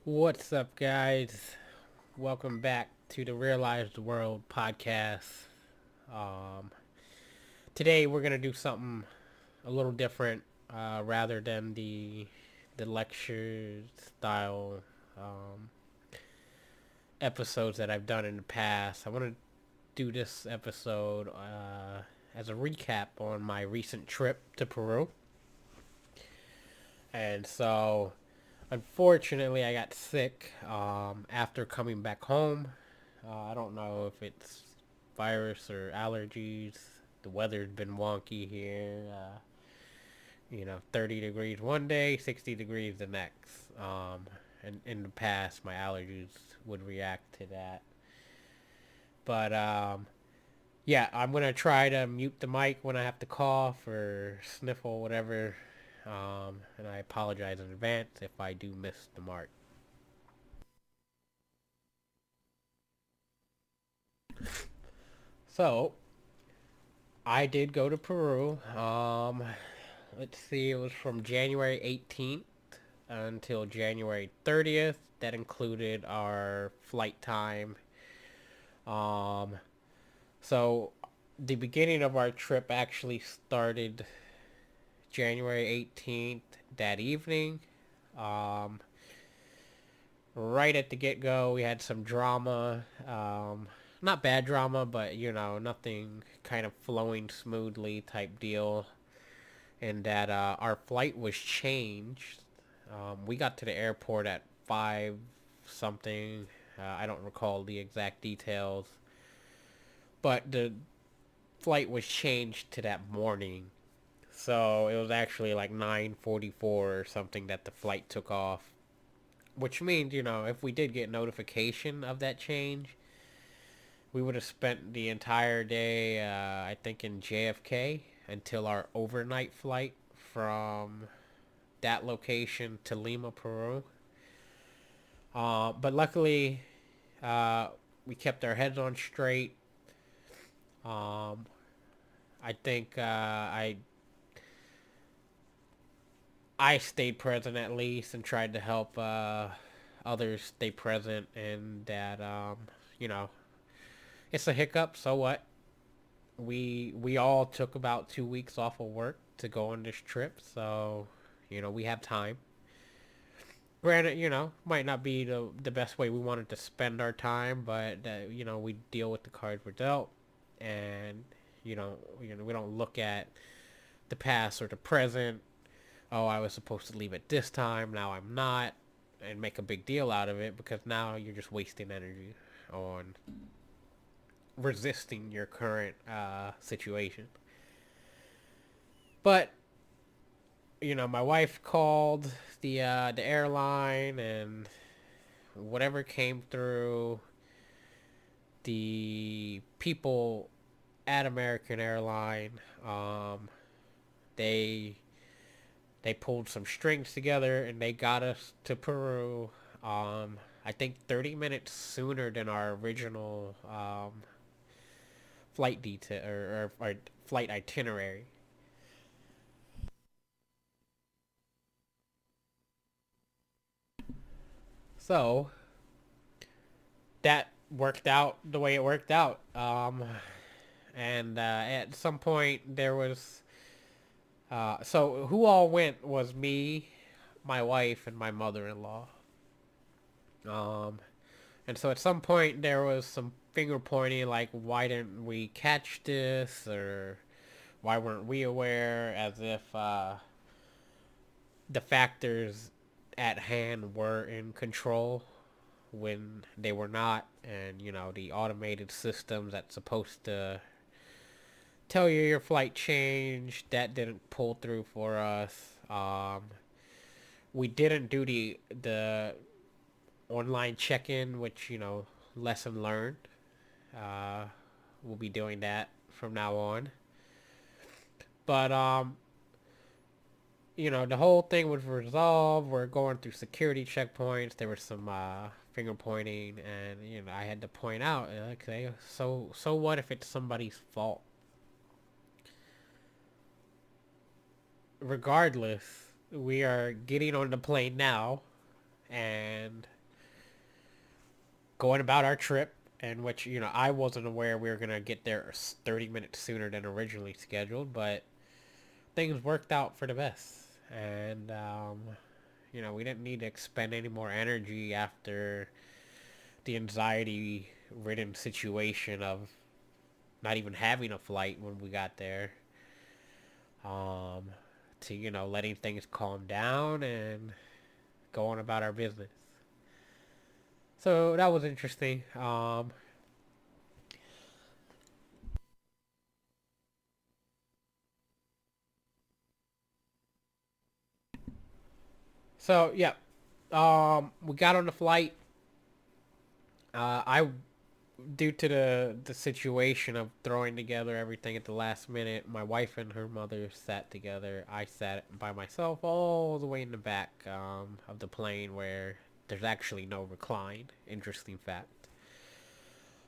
What's up, guys? Welcome back to the Realeyes The World Podcast. Um, Today we're gonna do something a little different, rather than the lecture style um, episodes that I've done in the past. I want to do this episode as a recap on my recent trip to Peru, and so unfortunately I got sick after coming back home. I don't know if it's virus or allergies. The weather's been wonky here. 30 degrees one day, 60 degrees the next. And in the past, my allergies would react to that. But yeah, I'm gonna try to mute the mic when I have to cough or sniffle, whatever. And I apologize in advance if I do miss the mark. So I did go to Peru. Let's see, it was from January 18th until January 30th. That included our flight time. Um, so the beginning of our trip actually started January 18th that evening. Um, right at the get go, we had some drama. Not bad drama, but nothing kind of flowing smoothly type deal. And that our flight was changed. We got to the airport at 5 something. I don't recall the exact details. But the flight was changed to that morning. So it was actually like 9:44 or something that the flight took off. Which means, if we did get notification of that change, we would have spent the entire day, I think, in JFK until our overnight flight from that location to Lima, Peru. But luckily, uh, we kept our heads on straight. Um, I think I stayed present at least and tried to help others stay present, and that you know it's a hiccup. So what? We all took about 2 weeks off of work to go on this trip, so we have time. Granted, might not be the best way we wanted to spend our time, but we deal with the cards we're dealt, and we don't look at the past or the present. Oh, I was supposed to leave at this time, now I'm not, and make a big deal out of it, because now you're just wasting energy on resisting your current situation. But my wife called the airline, and whatever came through, the people at American Airline, they they pulled some strings together and they got us to Peru. I think 30 minutes sooner than our original flight detail, or flight itinerary. So that worked out the way it worked out. And at some point there was so who all went was me, my wife, and my mother-in-law. Um, and so at some point there was some finger pointing, like, why didn't we catch this, or why weren't we aware, as if the factors at hand were in control when they were not. And the automated systems that's supposed to tell you your flight changed, that didn't pull through for us. We didn't do the online check-in, which lesson learned. uh we'll be doing that from now on. But the whole thing was resolved. We're going through security checkpoints. There was some finger pointing, and I had to point out, okay, so what if it's somebody's fault? Regardless, we are getting on the plane now, and going about our trip, in which I wasn't aware we were gonna get there 30 minutes sooner than originally scheduled, but things worked out for the best, and we didn't need to expend any more energy after the anxiety-ridden situation of not even having a flight when we got there. Um, to letting things calm down and going about our business. So that was interesting. So yeah, we got on the flight. I Due to the situation of throwing together everything at the last minute, my wife and her mother sat together. I sat by myself all the way in the back of the plane where there's actually no recline. Interesting fact.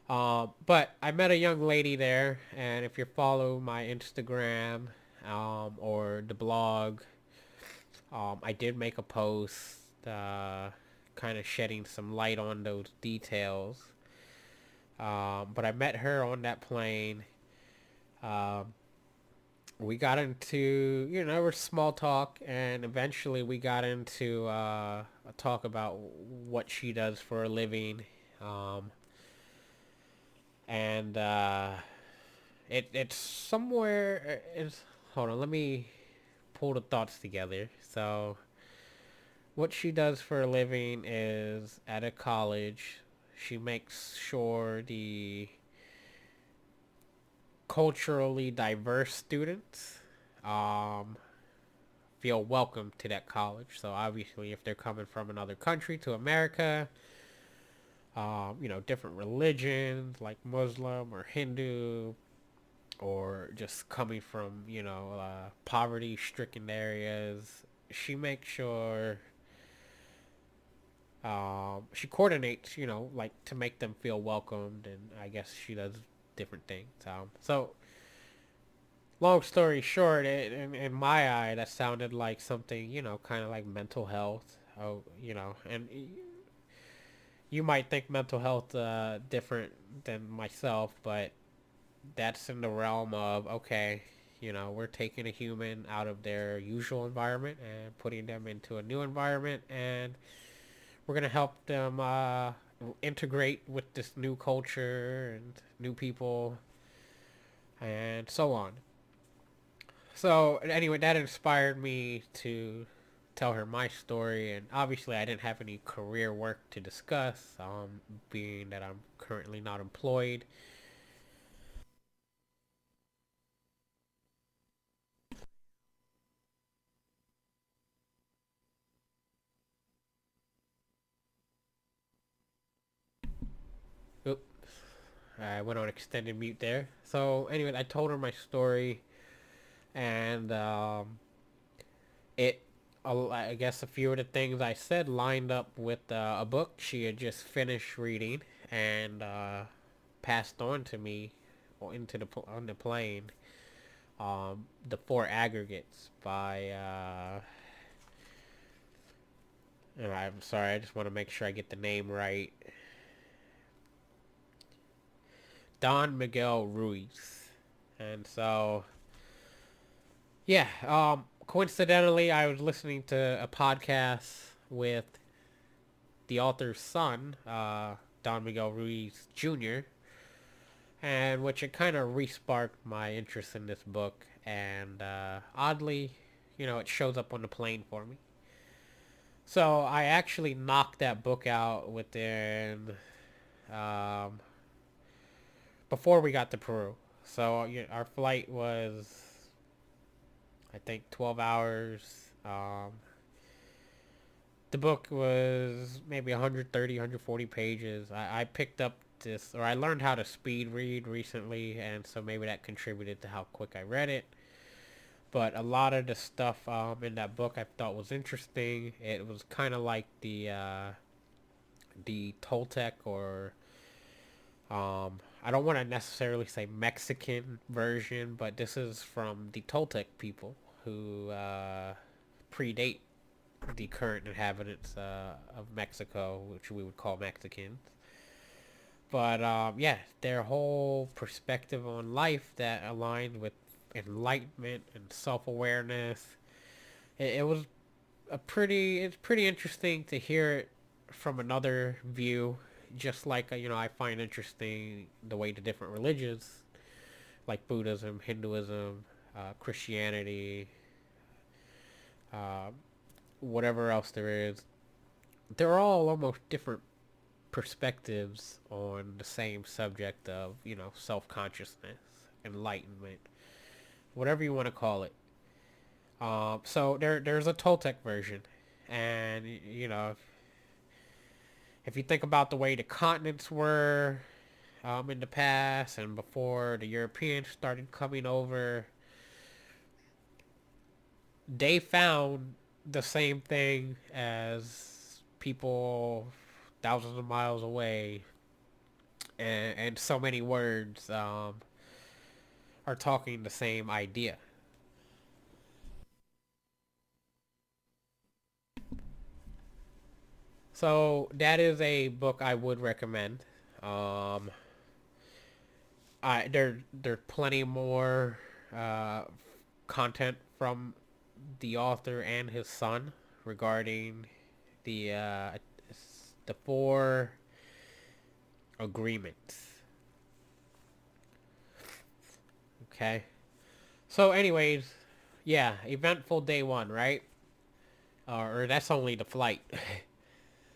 But I met a young lady there, and if you follow my Instagram or the blog, I did make a post kind of shedding some light on those details. But I met her on that plane. Um, we got into, small talk, and eventually we got into a talk about what she does for a living. Um, and it's somewhere. Hold on, let me pull the thoughts together. So, what she does for a living is at a college. She makes sure the culturally diverse students um, feel welcome to that college. So obviously, if they're coming from another country to America, different religions like Muslim or Hindu, or just coming from poverty-stricken areas, she makes sure she coordinates, like to make them feel welcomed, and I guess she does different things. So long story short, in my eye, that sounded like something, kind of like mental health. Oh, and you might think mental health different than myself, but that's in the realm of, okay, we're taking a human out of their usual environment and putting them into a new environment, and we're gonna help them integrate with this new culture and new people and so on. So anyway, that inspired me to tell her my story, and obviously I didn't have any career work to discuss, being that I'm currently not employed. Oop, I went on extended mute there. So anyway, I told her my story, and it I guess a few of the things I said lined up with a book she had just finished reading and passed on to me into on the plane. The Four Aggregates by I'm sorry, I just want to make sure I get the name right. Don Miguel Ruiz. And so yeah, coincidentally I was listening to a podcast with the author's son, Don Miguel Ruiz Jr., and which it kind of resparked my interest in this book. And oddly, it shows up on the plane for me. So I actually knocked that book out within um, before we got to Peru. So our flight was, I think, 12 hours. The book was maybe 130, 140 pages. I picked up this, or I learned how to speed read recently, and so maybe that contributed to how quick I read it. But a lot of the stuff in that book I thought was interesting. It was kind of like the Toltec, or I don't want to necessarily say Mexican version, but this is from the Toltec people who predate the current inhabitants of Mexico, which we would call Mexicans. But yeah, their whole perspective on life that aligned with enlightenment and self-awareness. It was it's pretty interesting to hear it from another view. Just like I find interesting the way the different religions, like Buddhism, Hinduism, Christianity, uh, whatever else there is, they're all almost different perspectives on the same subject of self consciousness, enlightenment, whatever you want to call it. So there's a Toltec version, and if you think about the way the continents were in the past and before the Europeans started coming over, they found the same thing as people thousands of miles away, and so many words are talking the same idea. So that is a book I would recommend. Um, there's plenty more uh, content from the author and his son regarding the uh, the four agreements. Okay. So, anyways, yeah, eventful day one, right? Or that's only the flight.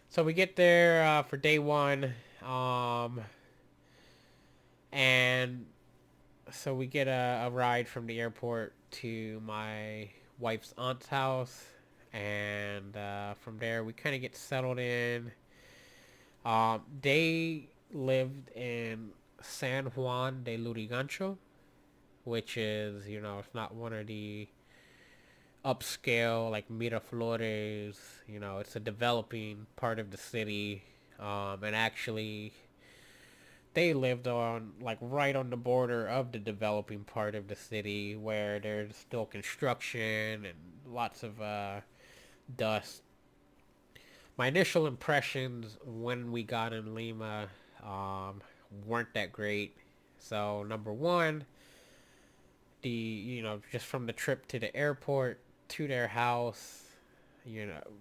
So we get there for day one, um, and so we get a ride from the airport to my wife's aunt's house, and from there we kind of get settled in. They lived in San Juan de Lurigancho, which is it's not one of the upscale like Miraflores. It's a developing part of the city, and actually they lived on like right on the border of the developing part of the city where there's still construction and lots of dust. My initial impressions when we got in Lima um, weren't that great. So number one, the just from the trip to the airport to their house,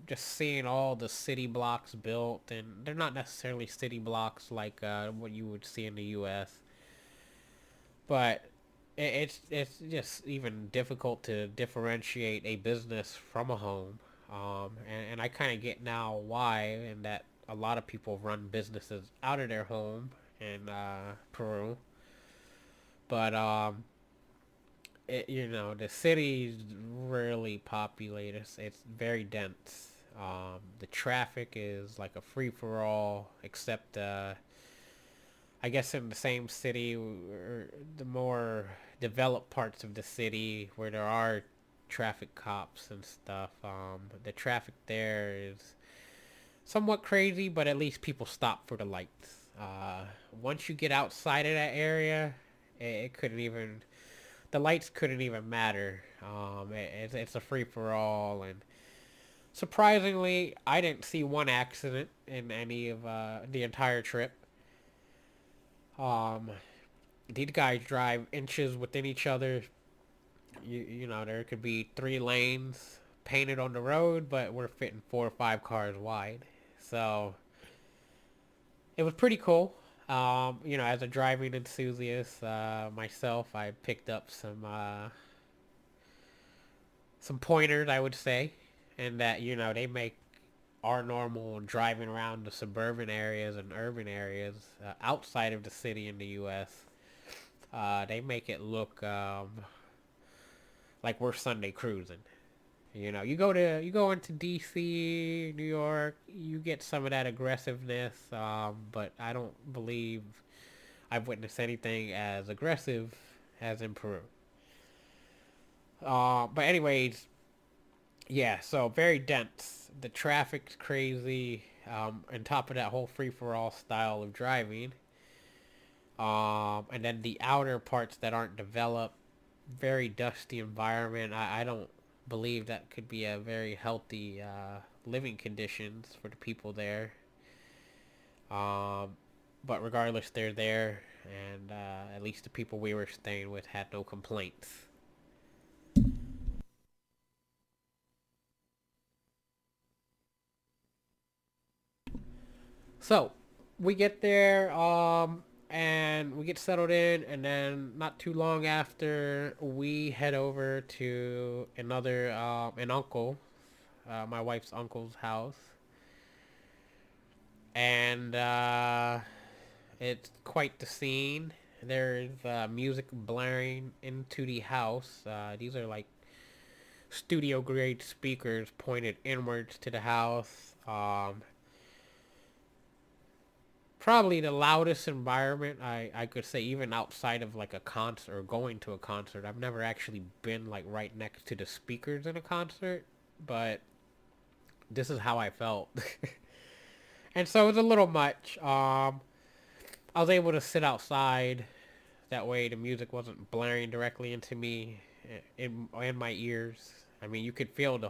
just seeing all the city blocks built, and they're not necessarily city blocks like what you would see in the U.S., but it's just even difficult to differentiate a business from a home. And I kind of get now why, and that a lot of people run businesses out of their home in Peru. But the city's really populated. It's very dense. The traffic is like a free for all, except I guess in the same city, or the more developed parts of the city where there are traffic cops and stuff. The traffic there is somewhat crazy, but at least people stop for the lights. Once you get outside of that area, it couldn't even the lights couldn't even matter. It's a free for all, and surprisingly, I didn't see one accident in any of the entire trip. Um, these guys drive inches within each other. There could be 3 lanes painted on the road, but we're fitting 4 or 5 cars wide. So it was pretty cool. As a driving enthusiast myself, I picked up some pointers, I would say, and that they make our normal driving around the suburban areas and urban areas outside of the city in the U.S. They make it look like we're Sunday cruising. You go into D.C., New York, you get some of that aggressiveness, but I don't believe I've witnessed anything as aggressive as in Peru. But anyways, yeah, so very dense. The traffic's crazy. On top of that whole free for all style of driving, and then the outer parts that aren't developed, very dusty environment. I don't believe that could be a very healthy living conditions for the people there. Um, But regardless, they're there, and at least the people we were staying with had no complaints. So we get there, and we get settled in, and then not too long after, we head over to another an uncle, my wife's uncle's house, and it's quite the scene. There's music blaring into the house. These are like studio grade speakers pointed inwards to the house. Probably the loudest environment I could say, even outside of like a concert or going to a concert. I've never actually been like right next to the speakers in a concert, but this is how I felt. And so it was a little much. I was able to sit outside. That way the music wasn't blaring directly into me in my ears. I mean, you could feel the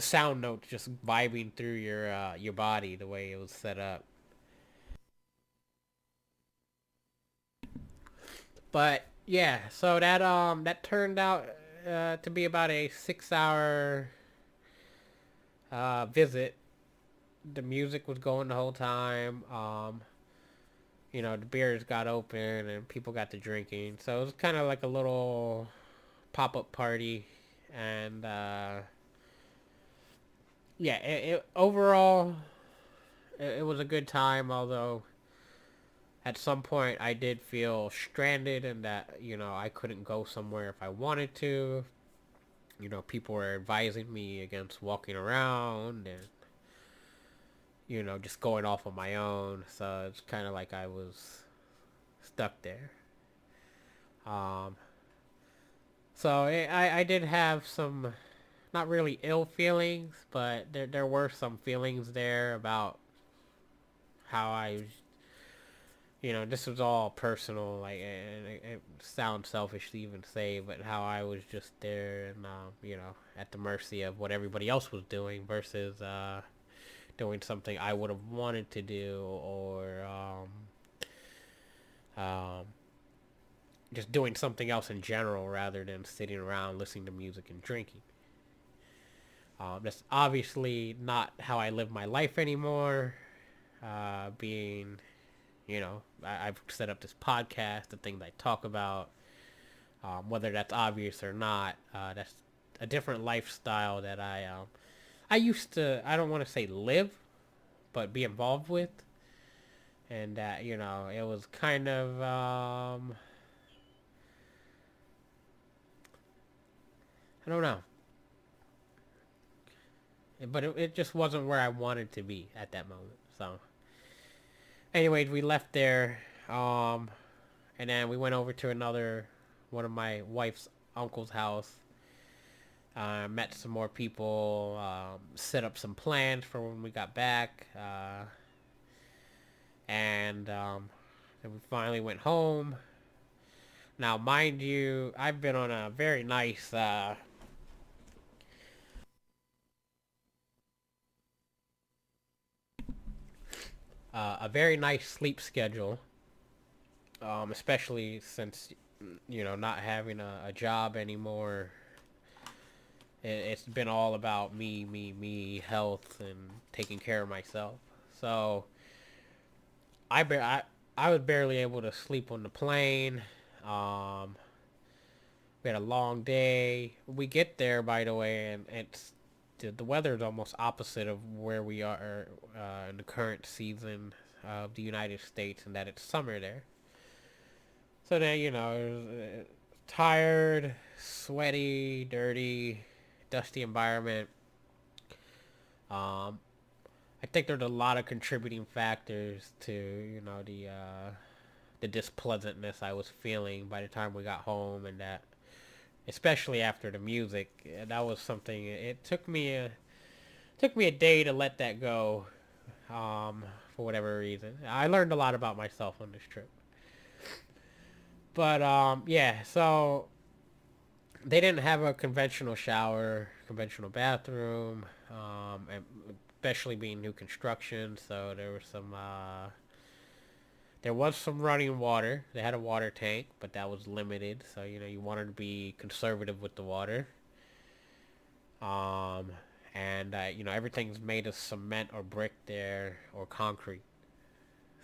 sound notes just vibing through your body the way it was set up. But yeah, so that turned out to be about a 6 hour visit. The music was going the whole time. The beers got open and people got to drinking. So it was kind of like a little pop up party, and yeah, overall it was a good time. Although at some point I did feel stranded, and that I couldn't go somewhere if I wanted to. People were advising me against walking around and just going off on my own. So it's kind of like I was stuck there. Um, so I did have some not really ill feelings, but there were some feelings there about how this was all personal, like, and it sounds selfish to even say, but how I was just there and, at the mercy of what everybody else was doing versus, doing something I would have wanted to do, or, um, just doing something else in general rather than sitting around listening to music and drinking. That's obviously not how I live my life anymore. Being, I've set up this podcast, the things I talk about, whether that's obvious or not. That's a different lifestyle that I used to, I don't want to say live, but be involved with. And that, it was kind of, I don't know. But it just wasn't where I wanted to be at that moment. So, anyways, we left there, and then we went over to one of my wife's uncle's house. Met some more people, set up some plans for when we got back, and then we finally went home. Now, mind you, I've been on a very nice sleep schedule, especially since not having a job anymore. It's been all about me, health, and taking care of myself. So I bar- I was barely able to sleep on the plane. Um, we had a long day. We get there, by the way, and the weather is almost opposite of where we are in the current season of the United States, and that it's summer there. So then, it was, tired, sweaty, dirty, dusty environment. Um, I think there's a lot of contributing factors to the displeasantness I was feeling by the time we got home, and that especially after the music, that was something. It took me a day to let that go, for whatever reason. I learned a lot about myself on this trip. But yeah, so they didn't have a conventional shower, conventional bathroom, and especially being new construction. So there was some running water. They had a water tank, but that was limited. So you wanted to be conservative with the water. Um, and everything's made of cement or brick there or concrete.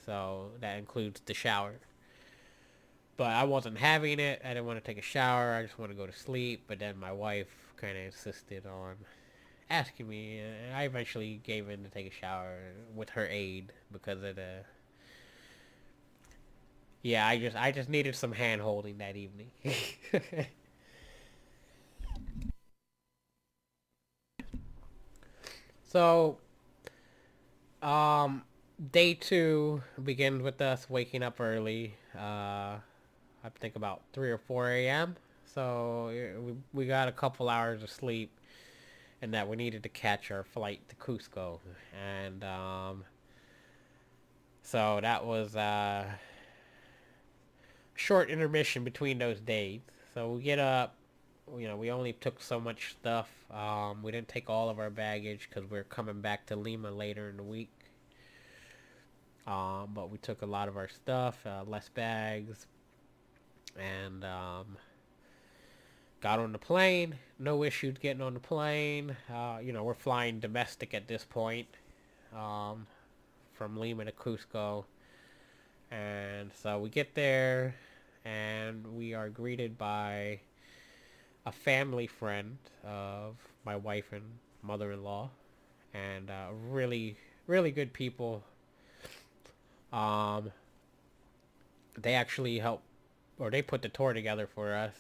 So that includes the shower. But I wasn't having it. I didn't want to take a shower. I just want to go to sleep. But then my wife kind of insisted on asking me. And I eventually gave in to take a shower with her aid because of the. Yeah, I just needed some hand holding that evening. So, um, day two begins with us waking up early. I think about 3 or 4 a.m. So we got a couple hours of sleep, and that we needed to catch our flight to Cusco, and so that was a short intermission between those days. So we get up. We only took so much stuff. We didn't take all of our baggage because we're coming back to Lima later in the week. But we took a lot of our stuff, less bags, and got on the plane. No issues getting on the plane. We're flying domestic at this point, um, from Lima to Cusco. And so we get there, and we are greeted by a family friend of my wife and mother-in-law, and really, really good people. Um, they actually helped, or they put the tour together for us,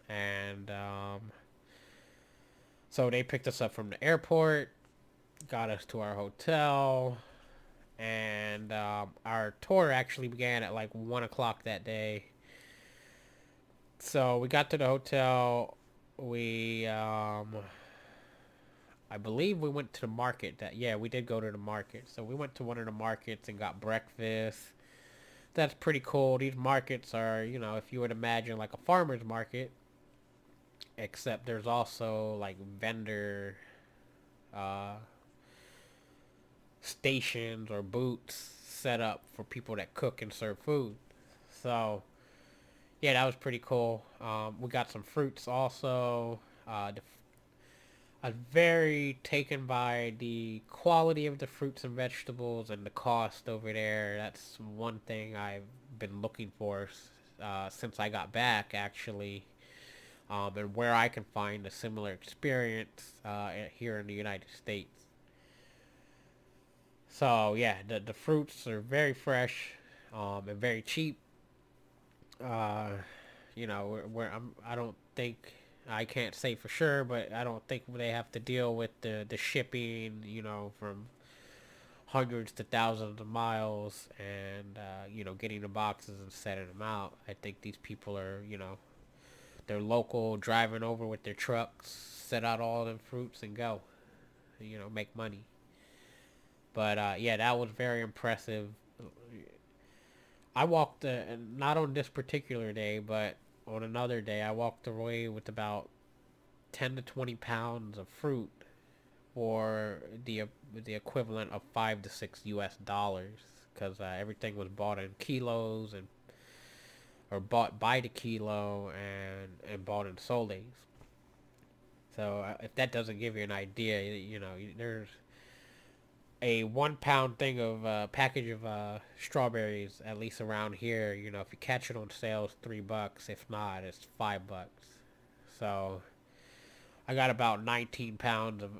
and so they picked us up from the airport, got us to our hotel, and our tour actually began at like 1 o'clock that day. So we got to the hotel. We, I believe we went to the market. Yeah, we did go to the market. So we went to one of the markets and got breakfast. That's pretty cool. These markets are, if you would imagine like a farmer's market, except there's also like vendor uh, stations or booths set up for people that cook and serve food. So yeah, that was pretty cool. We got some fruits also. I was very taken by the quality of the fruits and vegetables and the cost over there. That's one thing I've been looking for since I got back, actually, and where I can find a similar experience here in the United States. So yeah, the fruits are very fresh, and very cheap. Uh, I don't think, I can't say for sure, but I don't think they have to deal with the shipping, from hundreds to thousands of miles, and getting the boxes and setting them out. I think these people are, they're local, driving over with their trucks, set out all them fruits and go, make money. But yeah, that was very impressive. I walked, not on this particular day, but on another day, I walked away with about 10 to 20 pounds of fruit, or the equivalent of 5 to 6 US dollars, because everything was bought in kilos, and or bought by the kilo, and bought in soles. So if that doesn't give you an idea, there's a 1 pound thing of package of strawberries, at least around here. If you catch it on sale, it's $3. If not, it's $5. So I got about 19 pounds of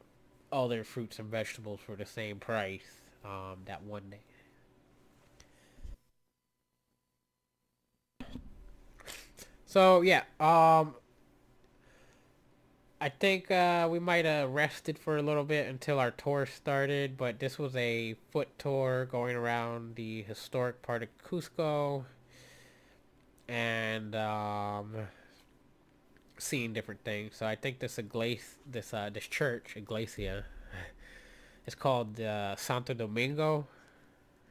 other fruits and vegetables for the same price, that one day. So yeah, I think we might have rested for a little bit until our tour started, but this was a foot tour going around the historic part of Cusco, and seeing different things. So I think this church, Iglesia, is called Santo Domingo,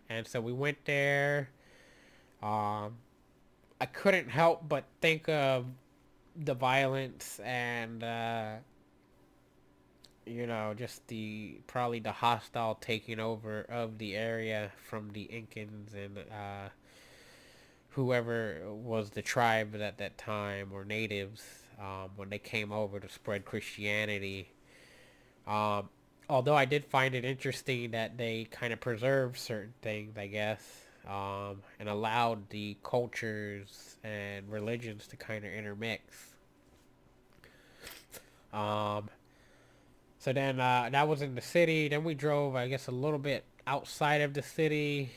and so we went there. Um, I couldn't help but think of the violence and just probably the hostile taking over of the area from the Incans and whoever was the tribe at that time, or natives, when they came over to spread Christianity. Um, Although I did find it interesting that they kind of preserved certain things, I guess, and allowed the cultures and religions to kind of intermix. Um, so then that was in the city. Then we drove, I guess, a little bit outside of the city,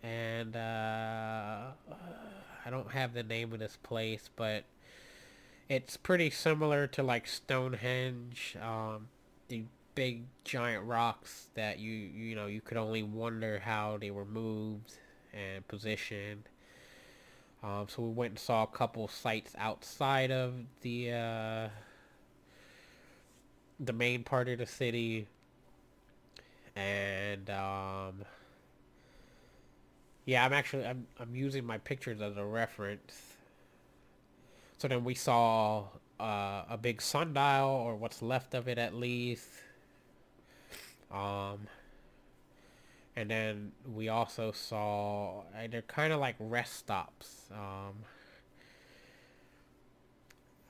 and I don't have the name of this place, but it's pretty similar to like Stonehenge. The big giant rocks that you could only wonder how they were moved and positioned. So we went and saw a couple sites outside of the main part of the city, and yeah, I'm using my pictures as a reference. So then we saw a big sundial, or what's left of it at least. Um, and then we also saw they're kind of like rest stops.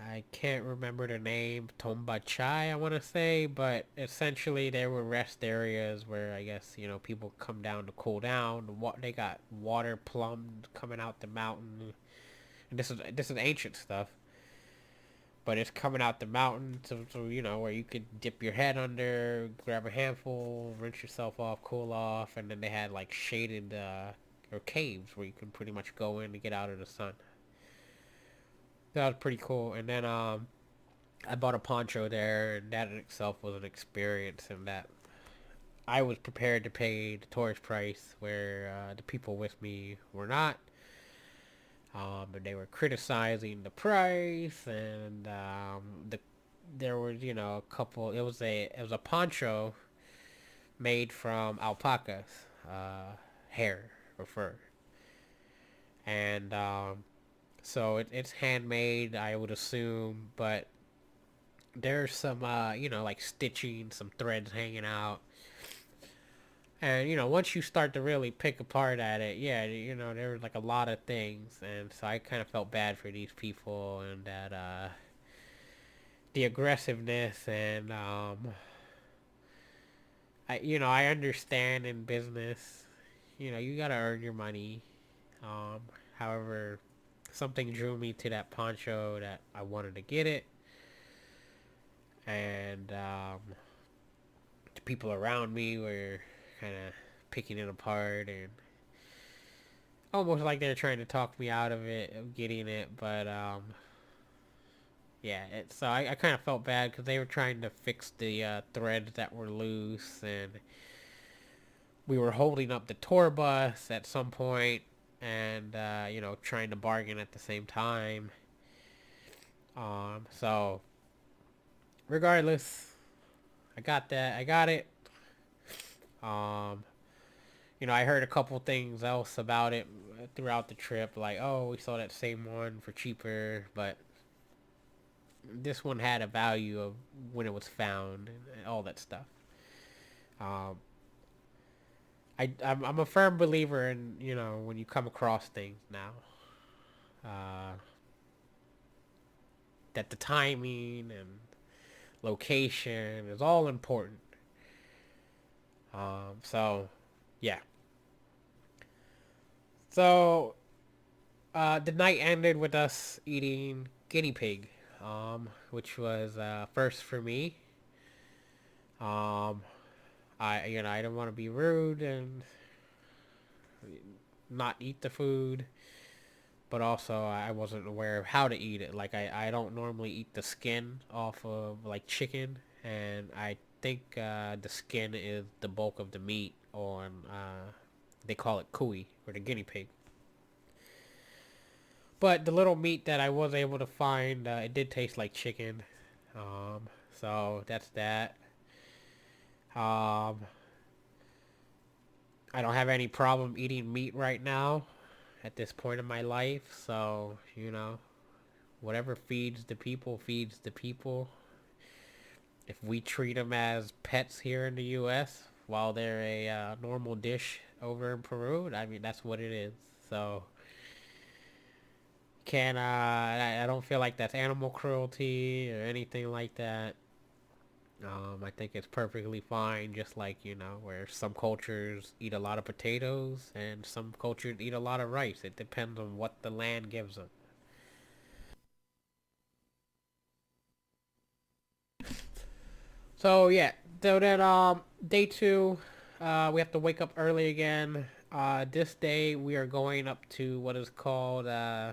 I can't remember the name, Tomba Chai, I want to say, but essentially they were rest areas where I guess people come down to cool down. They got water plumbed coming out the mountain, and this is ancient stuff, but it's coming out the mountain, so where you could dip your head under, grab a handful, rinse yourself off, cool off, and then they had like shaded or caves where you can pretty much go in to get out of the sun. That was pretty cool. And then I bought a poncho there, and that in itself was an experience, and that I was prepared to pay the tourist price, where the people with me were not. And they were criticizing the price, and there was a couple. It was a poncho made from alpacas, hair or fur, and so it's handmade, I would assume, but there's some like stitching, some threads hanging out. And once you start to really pick apart at it, yeah, there was like a lot of things, and so I kind of felt bad for these people, and that the aggressiveness, and I understand in business, you gotta earn your money. Um, However, something drew me to that poncho that I wanted to get it, and the people around me were kind of picking it apart, and almost like they're trying to talk me out of it, of getting it. But yeah, so I kind of felt bad because they were trying to fix the threads that were loose, and we were holding up the tour bus at some point, and trying to bargain at the same time. So regardless, I got that. I got it. Um, I heard a couple things else about it throughout the trip, like, oh, we saw that same one for cheaper, but this one had a value of when it was found, and all that stuff. Um, I'm a firm believer in, when you come across things now, uh, that the timing and location is all important. So, yeah. So, the night ended with us eating guinea pig, which was first for me. Um, I didn't want to be rude and not eat the food, but also I wasn't aware of how to eat it. Like I don't normally eat the skin off of like chicken, and I think the skin is the bulk of the meat on they call it cuy, or the guinea pig. But the little meat that I was able to find, it did taste like chicken. Um, so that's that. Um, I don't have any problem eating meat right now at this point in my life. So, whatever feeds the people feeds the people. if we treat them as pets here in the U.S. while they're a normal dish over in Peru, I mean that's what it is. So can I don't feel like that's animal cruelty or anything like that. I think it's perfectly fine, just like, where some cultures eat a lot of potatoes and some cultures eat a lot of rice. It depends on what the land gives them. So yeah, so then day two, we have to wake up early again. This day we are going up to what is called uh,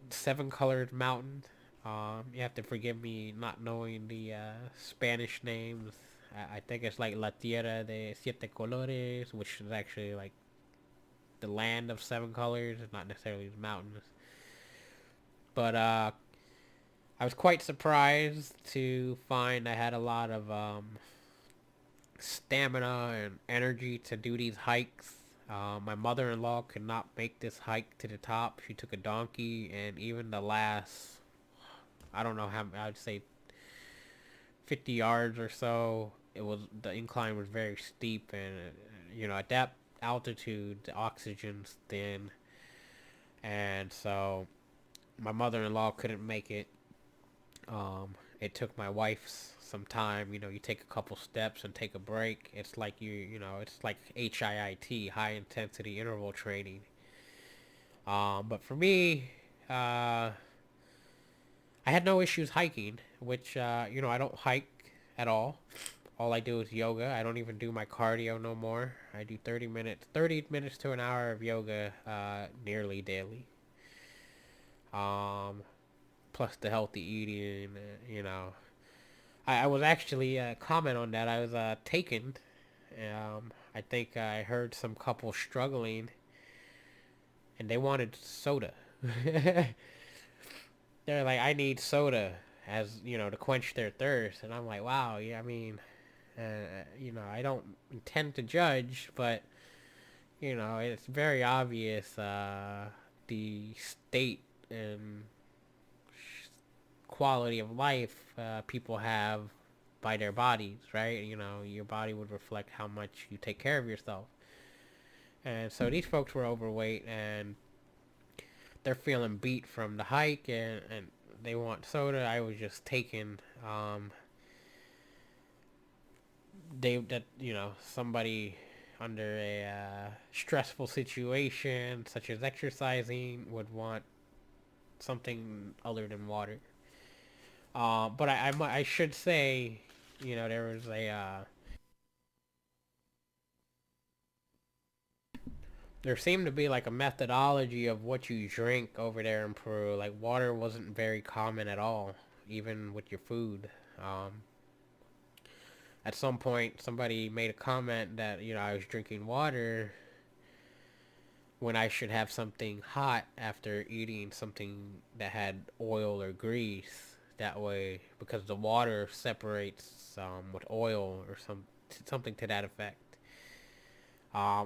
Seven Colored Mountain. You have to forgive me not knowing the Spanish names. I think it's like La Tierra de Siete Colores, which is actually like the land of seven colors, not necessarily the mountains. But I was quite surprised to find I had a lot of stamina and energy to do these hikes. My mother-in-law could not make this hike to the top. She took a donkey, and even the last, I don't know how, I'd say 50 yards or so, the incline was very steep, and at that altitude, the oxygen's thin, and so my mother-in-law couldn't make it. It took my wife some time. You take a couple steps and take a break. It's like it's like HIIT, high intensity interval training. But for me, I had no issues hiking, which I don't hike at all. All I do is yoga. I don't even do my cardio no more. I do 30 minutes to an hour of yoga nearly daily. Um, Plus the healthy eating, I was actually comment on that. I was taken. I think I heard some couple struggling, and they wanted soda. They're like, I need soda as to quench their thirst, and I'm like, wow, yeah. I mean, I don't intend to judge, but it's very obvious the state and quality of life people have by their bodies, right? Your body would reflect how much you take care of yourself. And so these folks were overweight and they're feeling beat from the hike, and they want soda. I was just taking somebody under a stressful situation such as exercising would want something other than water. But I should say, there was there seemed to be like a methodology of what you drink over there in Peru. Like water wasn't very common at all, even with your food. Um, at some point, somebody made a comment that I was drinking water when I should have something hot after eating something that had oil or grease. That way, because the water separates with oil or something to that effect.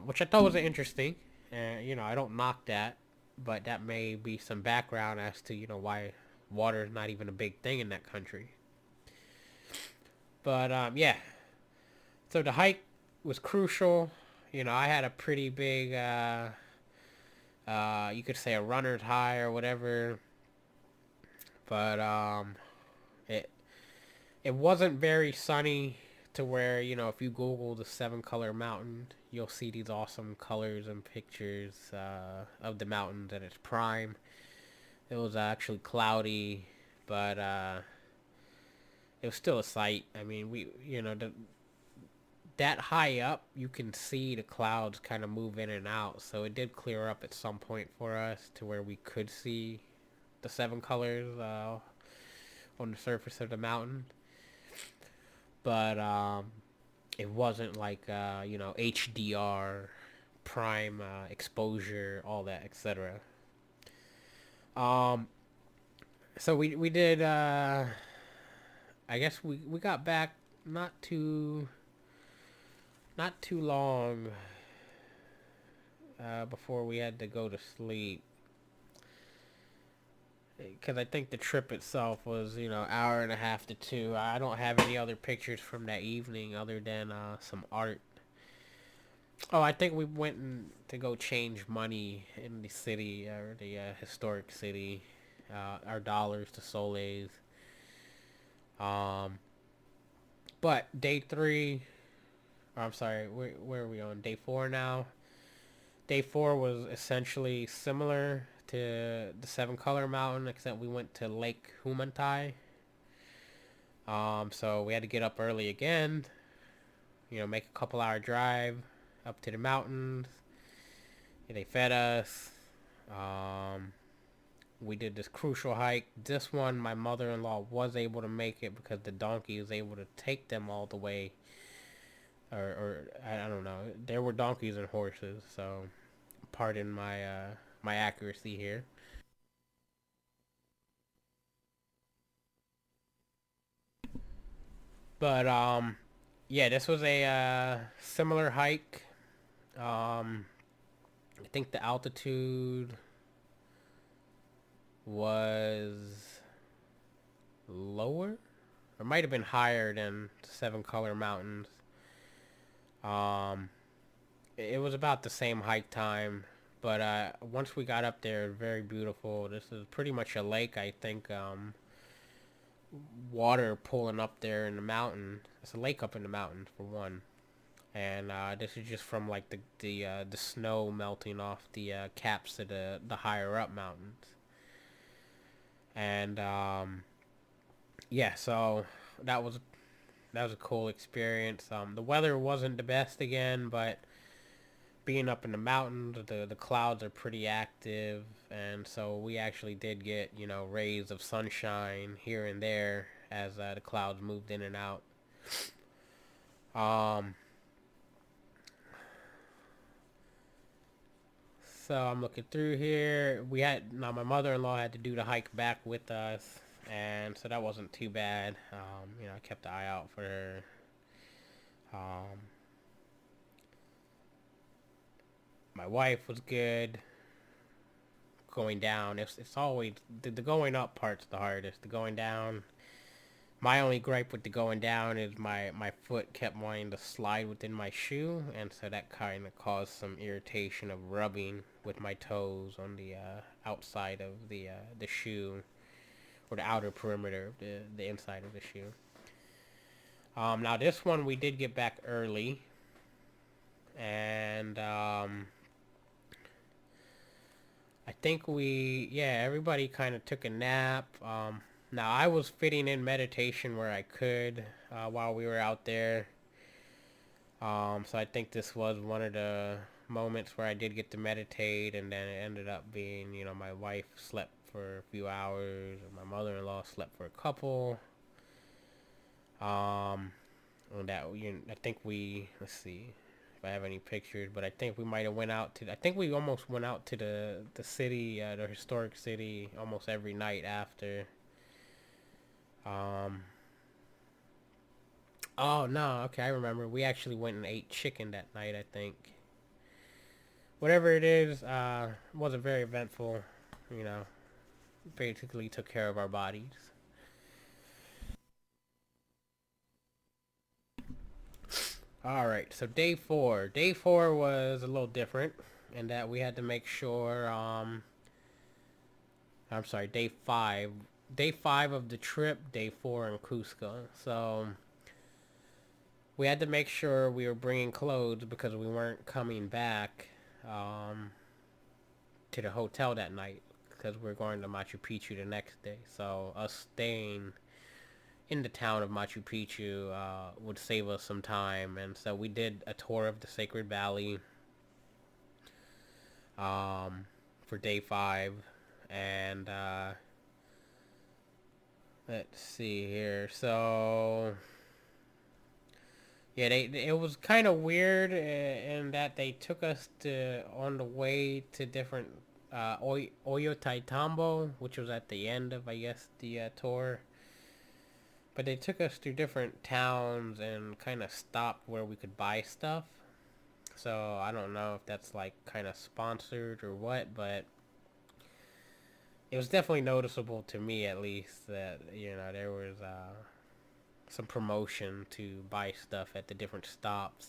Which I thought was interesting. And I don't knock that, but that may be some background as to why water is not even a big thing in that country. But yeah, so the hike was crucial. I had a pretty big, you could say a runner's high or whatever, but it it wasn't very sunny to where if you Google the Seven Color Mountain, you'll see these awesome colors and pictures of the mountains at its prime. It was actually cloudy, but it was still a sight. I mean, that high up, you can see the clouds kind of move in and out. So it did clear up at some point for us to where we could see the seven colors on the surface of the mountain. But it wasn't like HDR, prime exposure, all that, etc. Um, so we did. I guess we got back not too not too long before we had to go to sleep. because I think the trip itself was, hour and a half to two. I don't have any other pictures from that evening other than some art. Oh, I think we went to go change money in the city, or the historic city, our dollars to soles. Um, but day three, or I'm sorry, where are we on? Day four now. Day four was essentially similar to the Seven Color Mountain, except we went to Lake Humantai. So we had to get up early again, make a couple hour drive up to the mountains. They fed us. Um, we did this crucial hike. This one, my mother-in-law was able to make it because the donkey was able to take them all the way. Or I don't know. There were donkeys and horses, so pardon my accuracy here. But yeah, this was a similar hike. I think the altitude was lower, or might have been higher than the Seven Color Mountains. Um, it was about the same hike time, but once we got up there, very beautiful. This is pretty much a lake, I think. Water pulling up there in the mountain. It's a lake up in the mountain for one, and this is just from like the snow melting off the caps of the higher up mountains. And yeah, so that was that was a cool experience. The weather wasn't the best again, but being up in the mountains, the clouds are pretty active, and so we actually did get rays of sunshine here and there as the clouds moved in and out. Um, so I'm looking through here. We had now my mother-in-law had to do the hike back with us, and so that wasn't too bad. I kept an eye out for her. Um, my wife was good. Going down, it's always the going up part's the hardest. The going down, my only gripe with the going down is my foot kept wanting to slide within my shoe, and so that kind of caused some irritation of rubbing with my toes on the outside of the shoe, or the outer perimeter of the inside of the shoe. Now this one we did get back early, and I think everybody kind of took a nap. Now I was fitting in meditation where I could while we were out there. So I think this was one of the moments where I did get to meditate, and then it ended up being, my wife slept for a few hours, and my mother-in-law slept for a couple. And that I think let's see if I have any pictures, but I think we might have went out to. I think we almost went out to the city, the historic city, almost every night after. Um, Oh no, okay, I remember. We actually went and ate chicken that night, I think. Whatever it is, wasn't very eventful, you know. Basically took care of our bodies. Alright, so day four. Day four was a little different in that we had to make sure, I'm sorry, day five. Day five of the trip, day four in Cusco. So we had to make sure we were bringing clothes because we weren't coming back um, to the hotel that night because we're going to Machu Picchu the next day. So us staying in the town of Machu Picchu would save us some time, and so we did a tour of the Sacred Valley for day five, and let's see here. So yeah, it was kind of weird in that they took us to on the way to different Ollantaytambo, which was at the end of I guess the tour. But they took us through different towns and kind of stopped where we could buy stuff. So I don't know if that's like kind of sponsored or what, but it was definitely noticeable to me, at least, that there was some promotion to buy stuff at the different stops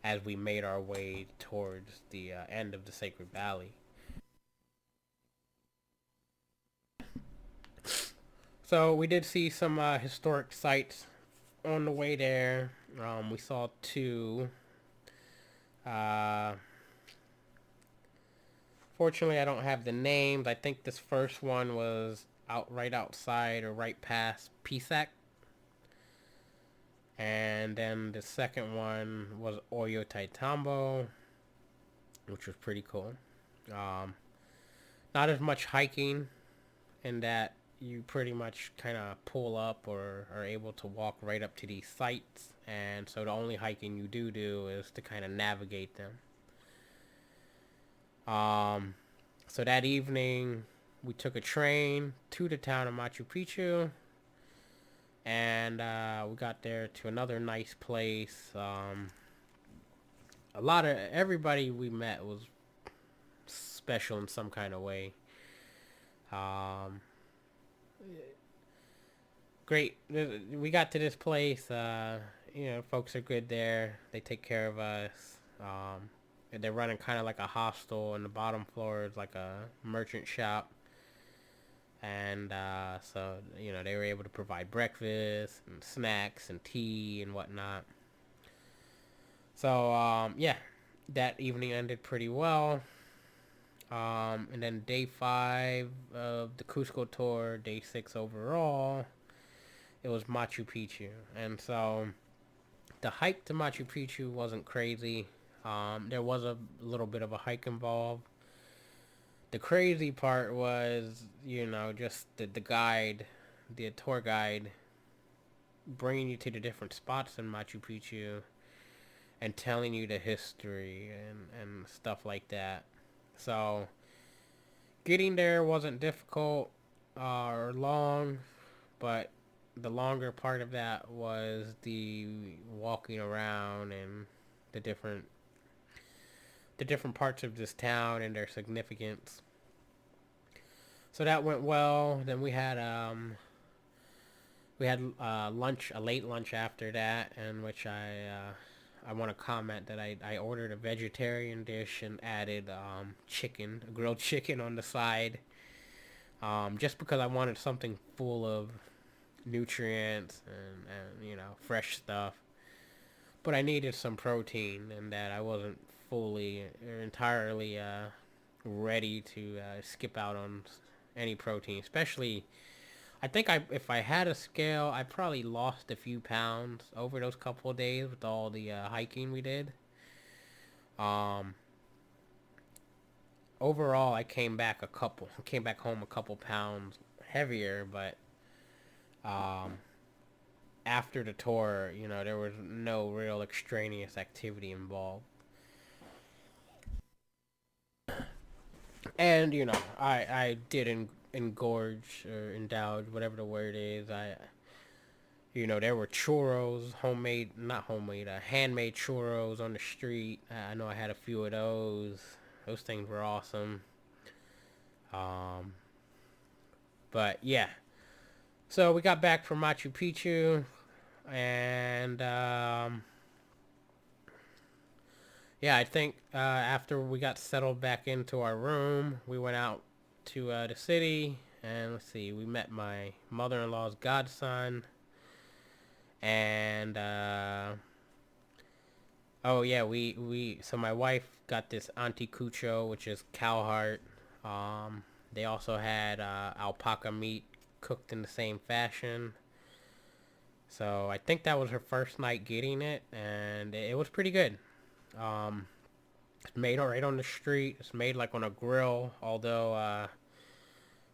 as we made our way towards the end of the Sacred Valley. So we did see some historic sites on the way there. We saw two. Uh, Fortunately, I don't have the names. I think this first one was right outside or right past Pisac. And then the second one was Oyo Taitambo, which was pretty cool. Um, Not as much hiking in that you pretty much kind of pull up or are able to walk right up to these sites. And so the only hiking you do is to kind of navigate them. So that evening, we took a train to the town of Machu Picchu. And we got there to another nice place. A lot of everybody we met was special in some kind of way. Um, Great. We got to this place. Folks are good there. They take care of us. And they're running kind of like a hostel, and the bottom floor is like a merchant shop. And so they were able to provide breakfast and snacks and tea and whatnot. So yeah, that evening ended pretty well. And then day 5 of the Cusco tour, day 6 overall, it was Machu Picchu. And so the hike to Machu Picchu wasn't crazy. There was a little bit of a hike involved. The crazy part was, just the guide, the tour guide, bringing you to the different spots in Machu Picchu and telling you the history and stuff like that. So getting there wasn't difficult or long, but the longer part of that was the walking around and the different parts of this town and their significance. So that went well. Then we had lunch, a late lunch after that, in which I want to comment that I ordered a vegetarian dish and added chicken, a grilled chicken on the side, just because I wanted something full of nutrients and fresh stuff. But I needed some protein, and that I wasn't fully or entirely ready to skip out on any protein, especially. I think if I had a scale, I probably lost a few pounds over those couple of days with all the hiking we did. Um, Overall, I came back home a couple pounds heavier, but um, after the tour, there was no real extraneous activity involved. And, I did engorge or indulge, whatever the word is. There were churros, not homemade, handmade churros on the street. I know I had a few of those. Those things were awesome. Um, but yeah. So we got back from Machu Picchu, and yeah, I think after we got settled back into our room, we went out to the city, and let's see, we met my mother-in-law's godson, and oh yeah, so my wife got this anticucho, which is cow heart. They also had alpaca meat cooked in the same fashion. So I think that was her first night getting it, and it was pretty good. Um, it's made right on the street. It's made like on a grill, although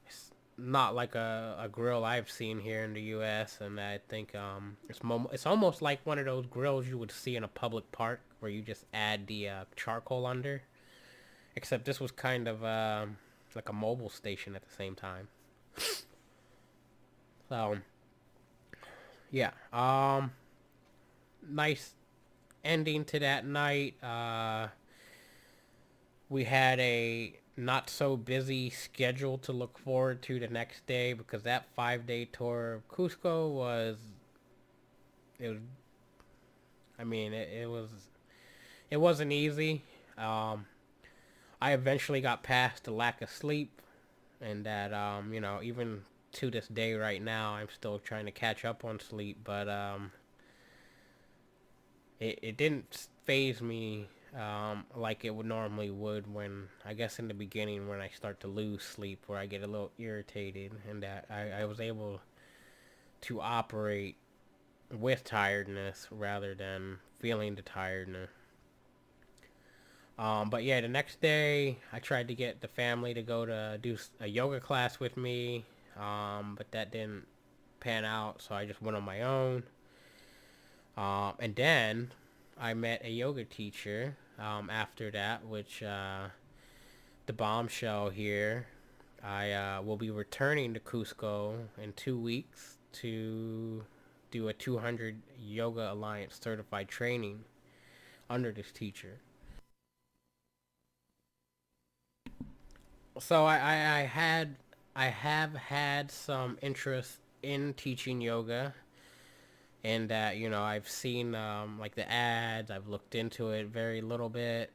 it's not like a grill I've seen here in the U.S. And I think it's almost like one of those grills you would see in a public park where you just add the charcoal under. Except this was kind of like a mobile station at the same time. So yeah, nice ending to that night. We had not so busy schedule to look forward to the next day, because that 5 day tour of Cusco was, it was, I mean, it wasn't easy. Um, I eventually got past the lack of sleep, and that, even to this day right now, I'm still trying to catch up on sleep, but it didn't phase me like it would normally would, when I guess in the beginning, when I start to lose sleep, where I get a little irritated, and that I was able to operate with tiredness rather than feeling the tiredness. But yeah, the next day I tried to get the family to go to do a yoga class with me, but that didn't pan out, so I just went on my own. And then I met a yoga teacher after that, which the bombshell here. I will be returning to Cusco in 2 weeks to do a 200 Yoga Alliance certified training under this teacher. So I have had some interest in teaching yoga, and that, I've seen like the ads. I've looked into it very little bit,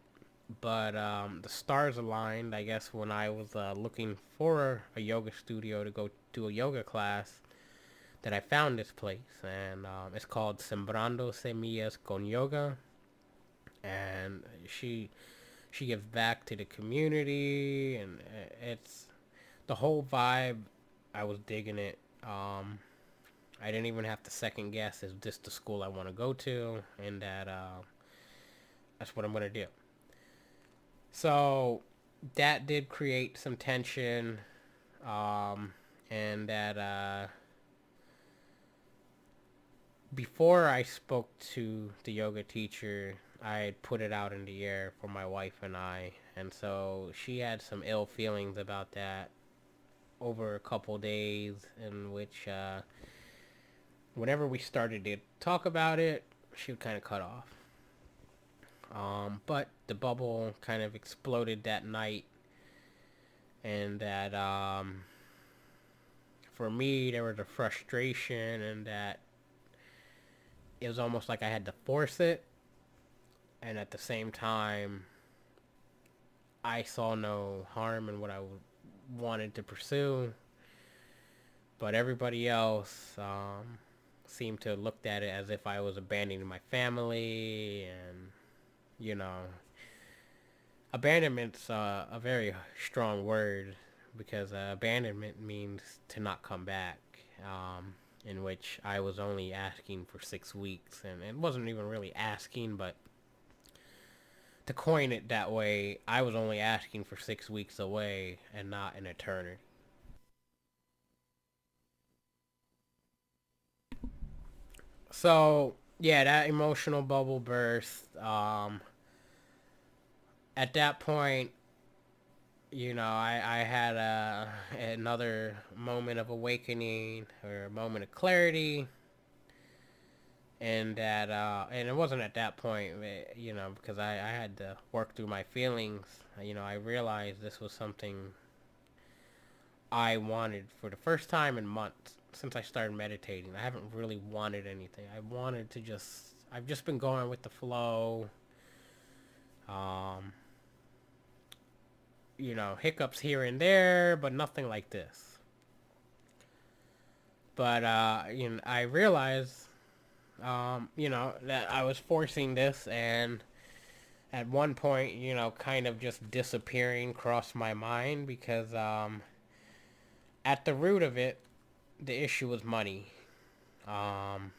but the stars aligned, I guess, when I was looking for a yoga studio to go do a yoga class, that I found this place, and it's called Sembrando Semillas con Yoga, and she gives back to the community, and it's the whole vibe. I was digging it. I didn't even have to second guess, is this the school I want to go to, and that that's what I'm gonna do. So that did create some tension, um, and that before I spoke to the yoga teacher, I had put it out in the air for my wife and I, and so she had some ill feelings about that over a couple days, in which whenever we started to talk about it, she would kind of cut off. But the bubble kind of exploded that night, and that for me there was a frustration, and that it was almost like I had to force it, and at the same time, I saw no harm in what I wanted to pursue, but everybody else seemed to have looked at it as if I was abandoning my family, and you know, abandonment's a very strong word, because abandonment means to not come back. In which I was only asking for 6 weeks, and it wasn't even really asking, but to coin it that way, I was only asking for 6 weeks away and not an eternity. So yeah, that emotional bubble burst. At that point, I had another moment of awakening, or a moment of clarity, and that and it wasn't at that point, because I had to work through my feelings. I realized this was something I wanted for the first time in months since I started meditating. I haven't really wanted anything. I've just been going with the flow. Um, hiccups here and there, but nothing like this. But I realized, that I was forcing this, and at one point, kind of just disappearing crossed my mind, because at the root of it, the issue was money. Um,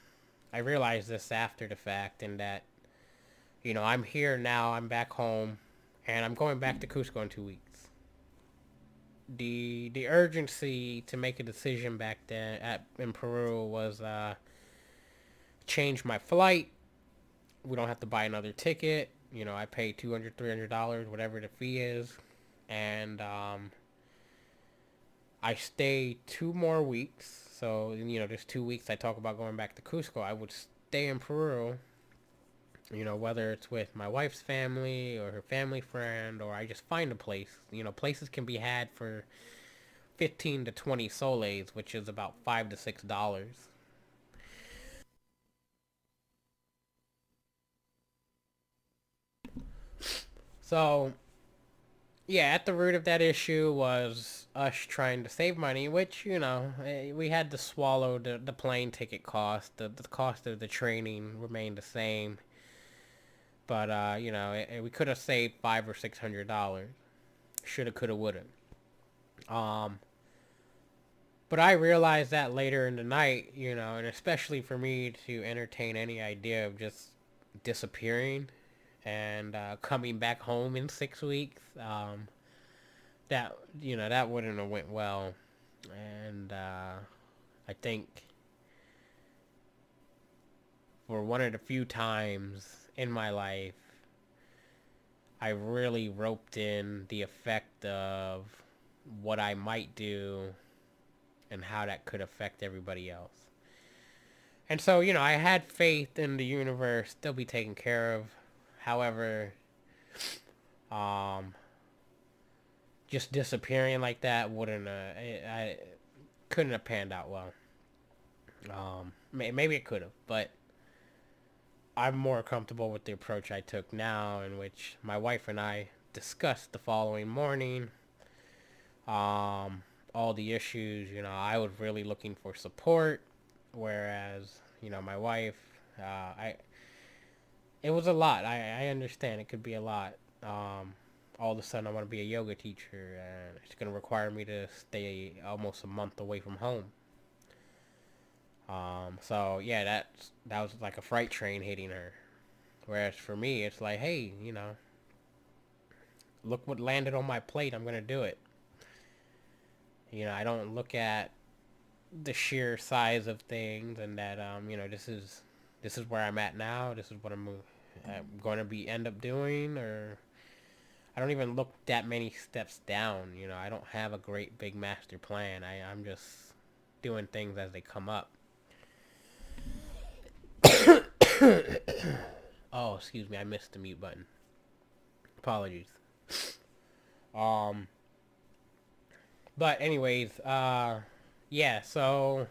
I realized this after the fact, and that, I'm here now, I'm back home, and I'm going back to Cusco in 2 weeks. The urgency to make a decision back then in Peru was change my flight. We don't have to buy another ticket. I pay $200, $300, whatever the fee is, and I stay 2 more weeks. So there's 2 weeks I talk about going back to Cusco. I would stay in Peru, Whether it's with my wife's family or her family friend, or I just find a place. Places can be had for 15 to 20 soles, which is about $5 to $6. So, yeah, at the root of that issue was us trying to save money, which, we had to swallow the plane ticket cost. The cost of the training remained the same. But, we could have saved $500 or $600. Shoulda, coulda, woulda. Um, but I realized that later in the night, and especially for me to entertain any idea of just disappearing and coming back home in 6 weeks, that that wouldn't have went well. And I think for one of the few times in my life, I really roped in the effect of what I might do and how that could affect everybody else. And so, I had faith in the universe they'll be taken care of. However, um, just disappearing like that wouldn't, I couldn't have panned out well. Maybe it could have, but I'm more comfortable with the approach I took now, in which my wife and I discussed the following morning. All the issues, I was really looking for support, whereas, my wife, I it was a lot. I understand it could be a lot. All of a sudden, I want to be a yoga teacher, and it's going to require me to stay almost a month away from home. So yeah, that was like a freight train hitting her. Whereas for me, it's like, hey, look what landed on my plate. I'm gonna do it. I don't look at the sheer size of things, and that this is where I'm at now. This is what I'm going to be end up doing, or I don't even look that many steps down. I don't have a great big master plan. I'm just doing things as they come up. Oh, excuse me, I missed the mute button. Apologies. Um, but anyways, yeah. So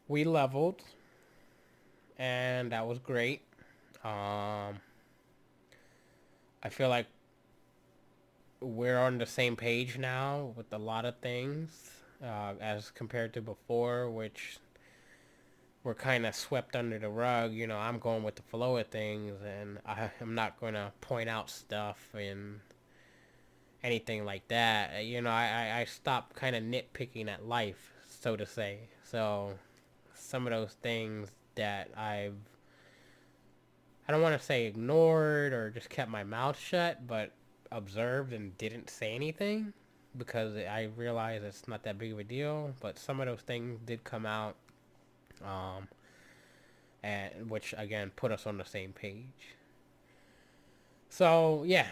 we leveled, and that was great. Um, I feel like we're on the same page now with a lot of things, as compared to before, which were kind of swept under the rug. I'm going with the flow of things, and I'm not going to point out stuff and anything like that. I stopped kind of nitpicking at life, so to say. So some of those things that I don't want to say ignored or just kept my mouth shut, but observed and didn't say anything because I realized it's not that big of a deal. But some of those things did come out, um, and which again put us on the same page. So yeah,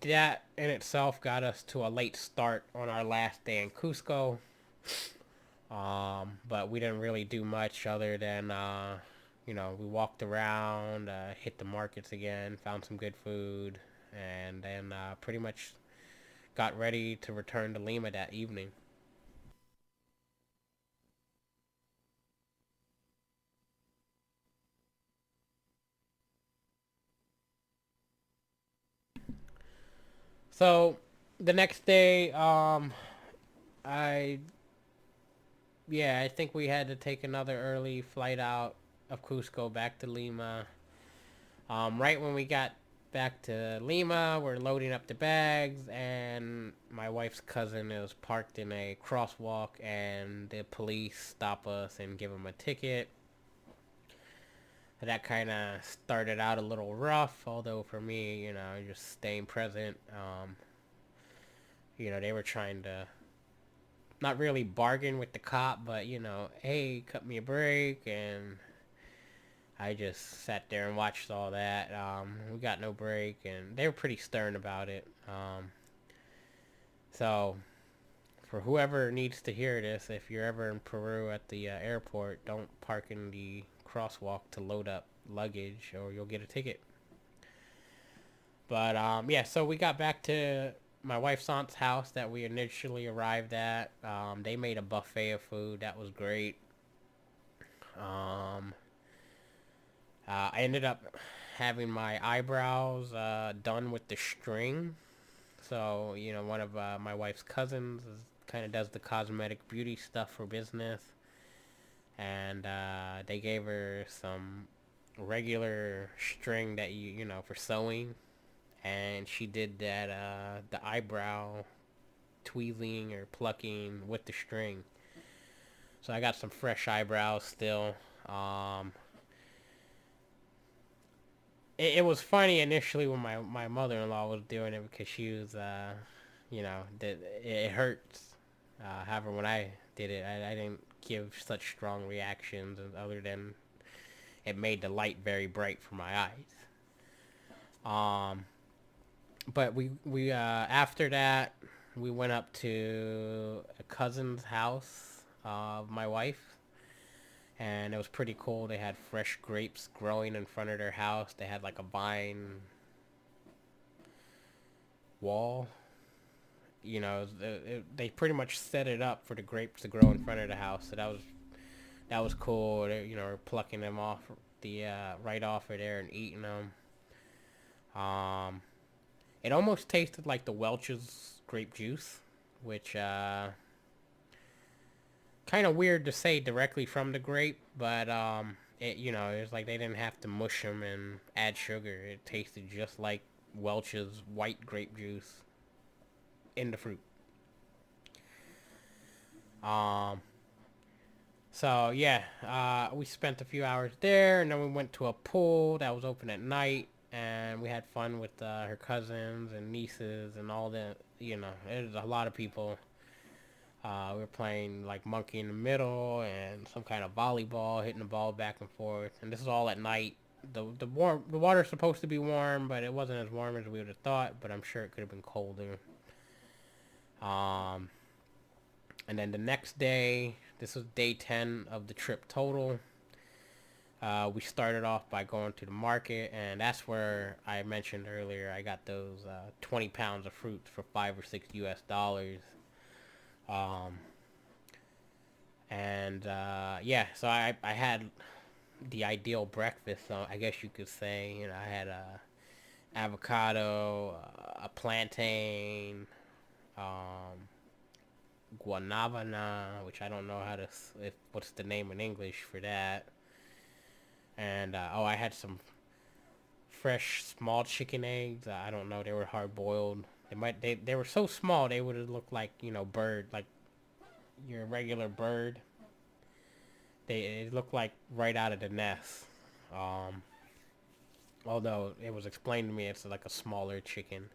that in itself got us to a late start on our last day in Cusco. But we didn't really do much other than we walked around, hit the markets again, found some good food, and then pretty much got ready to return to Lima that evening. So the next day, I yeah, I think we had to take another early flight out of Cusco back to Lima. Right when we got back to Lima, we're loading up the bags, and my wife's cousin is parked in a crosswalk, and the police stop us and give him a ticket. That kind of started out a little rough, although for me, just staying present, they were trying to not really bargain with the cop, but, hey, cut me a break, and I just sat there and watched all that. We got no break, and they were pretty stern about it. So, for whoever needs to hear this, if you're ever in Peru at the airport, don't park in the crosswalk to load up. luggage or you'll get a ticket. But yeah, so we got back to my wife's aunt's house that we initially arrived at. They made a buffet of food. That was great. Um, I ended up having my eyebrows done with the string. So, one of my wife's cousins kind of does the cosmetic beauty stuff for business. And they gave her some regular string that for sewing. And she did that, the eyebrow tweezing or plucking with the string. So I got some fresh eyebrows still. Um, it was funny initially when my mother-in-law was doing it because she was, it hurts. However, when I did it, I didn't give such strong reactions other than it made the light very bright for my eyes. But we after that we went up to a cousin's house of my wife, and it was pretty cool. They had fresh grapes growing in front of their house. They had like a vine wall. They pretty much set it up for the grapes to grow in front of the house. So that was cool. We're plucking them off the right off of there and eating them. It almost tasted like the Welch's grape juice, which kind of weird to say directly from the grape, but it was like they didn't have to mush them and add sugar. It tasted just like Welch's white grape juice in the fruit. Um, so yeah, we spent a few hours there, and then we went to a pool that was open at night, and we had fun with her cousins and nieces and all that. There's a lot of people. We were playing like monkey in the middle and some kind of volleyball, hitting the ball back and forth. And this is all at night. The water's supposed to be warm, but it wasn't as warm as we would have thought. But I'm sure it could have been colder. Um, and then the next day, this was day 10 of the trip total. We started off by going to the market, and that's where I mentioned earlier I got those 20 pounds of fruits for $5 or $6 US. Um, and yeah, so I had the ideal breakfast. So I guess you could say, I had a avocado, a plantain, um, guanabana, which I don't know what's the name in English for that. And I had some fresh small chicken eggs. I don't know, they were hard boiled. They were so small they would have looked like bird, like your regular bird. It looked like right out of the nest. Um, Although it was explained to me it's like a smaller chicken.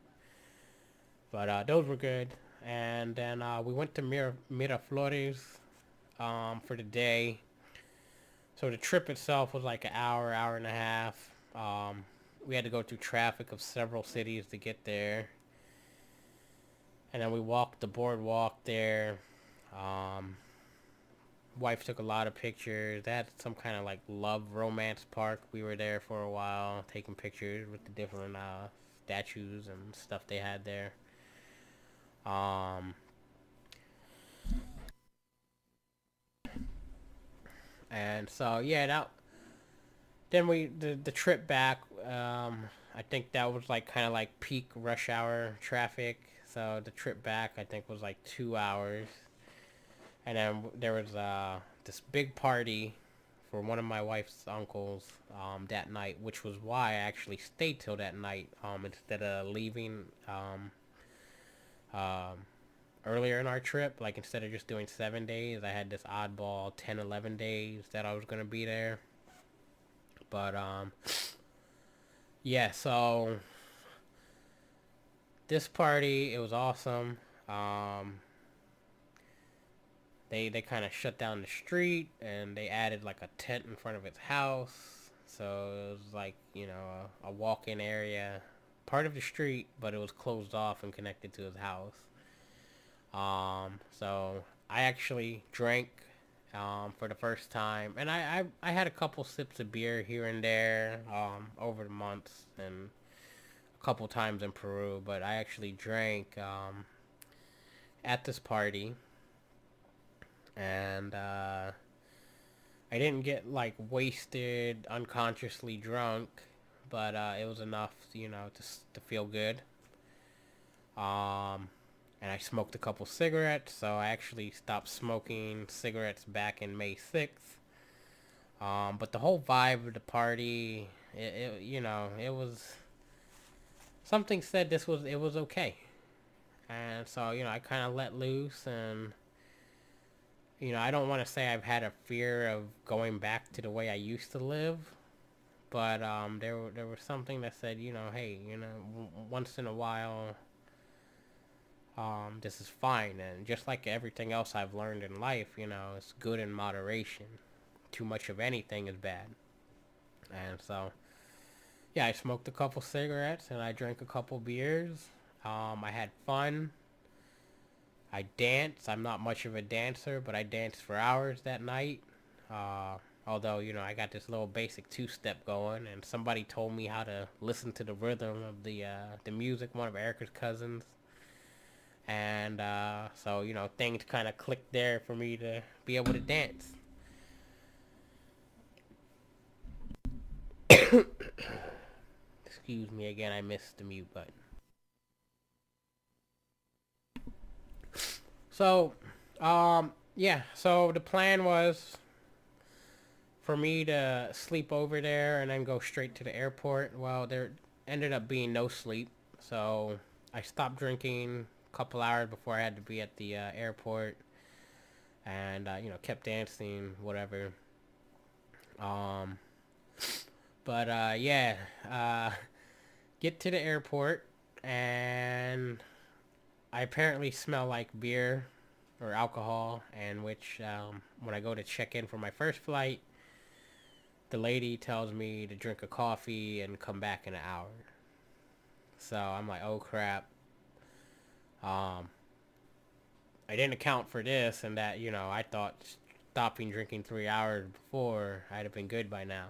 But those were good. And then we went to Miraflores for the day. So the trip itself was like an hour, hour and a half. We had to go through traffic of several cities to get there. And then we walked the boardwalk there. Um, Wife took a lot of pictures. They had some kind of like love romance park. We were there for a while, taking pictures with the different statues and stuff they had there. Um, and so yeah, then the trip back. I think that was like kind of like peak rush hour traffic. So the trip back I think was like 2 hours, and then there was this big party for one of my wife's uncles that night, which was why I actually stayed till that night instead of leaving um, earlier in our trip. Like instead of just doing 7 days, I had this oddball 10, 11 days that I was gonna be there. But yeah, so this party, it was awesome. Um, they kind of shut down the street and they added like a tent in front of his house. So it was like, a walk-in area, part of the street, but it was closed off and connected to his house. So I actually drank for the first time. And I had a couple sips of beer here and there over the months and a couple times in Peru, but I actually drank at this party, and I didn't get like wasted, unconsciously drunk, but it was enough, to feel good. Um, and I smoked a couple cigarettes, so I actually stopped smoking cigarettes back in May 6th. But the whole vibe of the party, it was something said it was okay, and so I kind of let loose, and I don't want to say I've had a fear of going back to the way I used to live, but there was something that said, hey, once in a while, this is fine, and just like everything else I've learned in life, it's good in moderation. Too much of anything is bad, and so yeah, I smoked a couple cigarettes and I drank a couple beers. I had fun. I danced. I'm not much of a dancer, but I danced for hours that night. Uh, Although, I got this little basic two-step going, and somebody told me how to listen to the rhythm of the music, one of Erica's cousins. And so, things kind of clicked there for me to be able to dance. Excuse me again, I missed the mute button. So, yeah, so the plan was for me to sleep over there and then go straight to the airport. Well, there ended up being no sleep, so I stopped drinking a couple hours before I had to be at the airport, and kept dancing, whatever. Um, but yeah, uh, get to the airport, and I apparently smell like beer or alcohol, and which when I go to check in for my first flight, the lady tells me to drink a coffee and come back in an hour. So I'm like, oh crap. Um, I didn't account for this and that. I thought stopping drinking 3 hours before I'd have been good by now.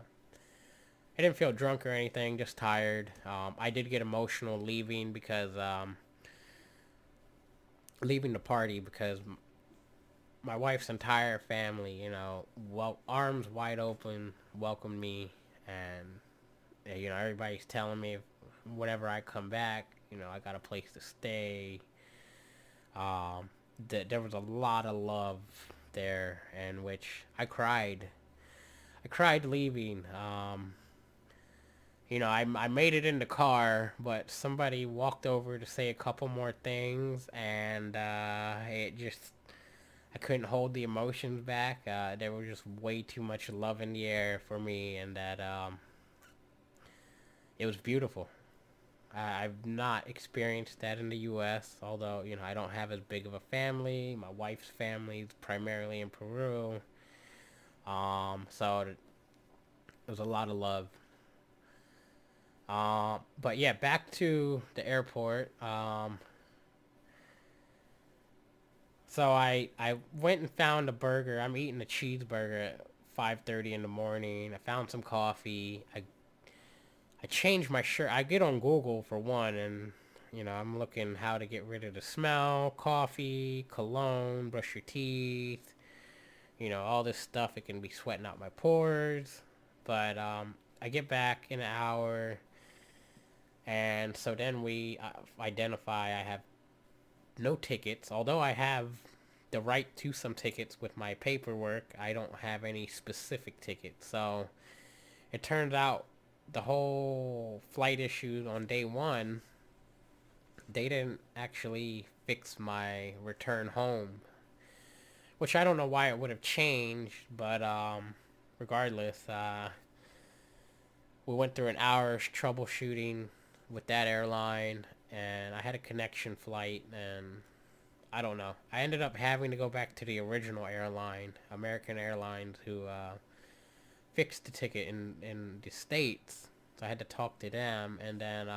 I didn't feel drunk or anything, just tired. I did get emotional leaving because leaving the party because my wife's entire family, arms wide open, welcomed me, and everybody's telling me whenever I come back, I got a place to stay. That there was a lot of love there, in which I cried. I cried leaving. I made it in the car, but somebody walked over to say a couple more things, and it just I couldn't hold the emotions back. There was just way too much love in the air for me, and that it was beautiful. I've not experienced that in the U.S., although, I don't have as big of a family. My wife's family is primarily in Peru. So it was a lot of love. But yeah, back to the airport. So I went and found a burger. I'm eating a cheeseburger at 5:30 in the morning. I found some coffee. I changed my shirt. I get on Google for one, and I'm looking how to get rid of the smell, coffee, cologne, brush your teeth, all this stuff. It can be sweating out my pores. But I get back in an hour, and so then we identify I have no tickets. Although I have the right to some tickets with my paperwork, I don't have any specific tickets. So it turns out the whole flight issues on day one, they didn't actually fix my return home, which I don't know why it would have changed, but regardless, we went through an hour's troubleshooting with that airline, and I had a connection flight, and I don't know. I ended up having to go back to the original airline, American Airlines, who fixed the ticket in the States. So I had to talk to them, and then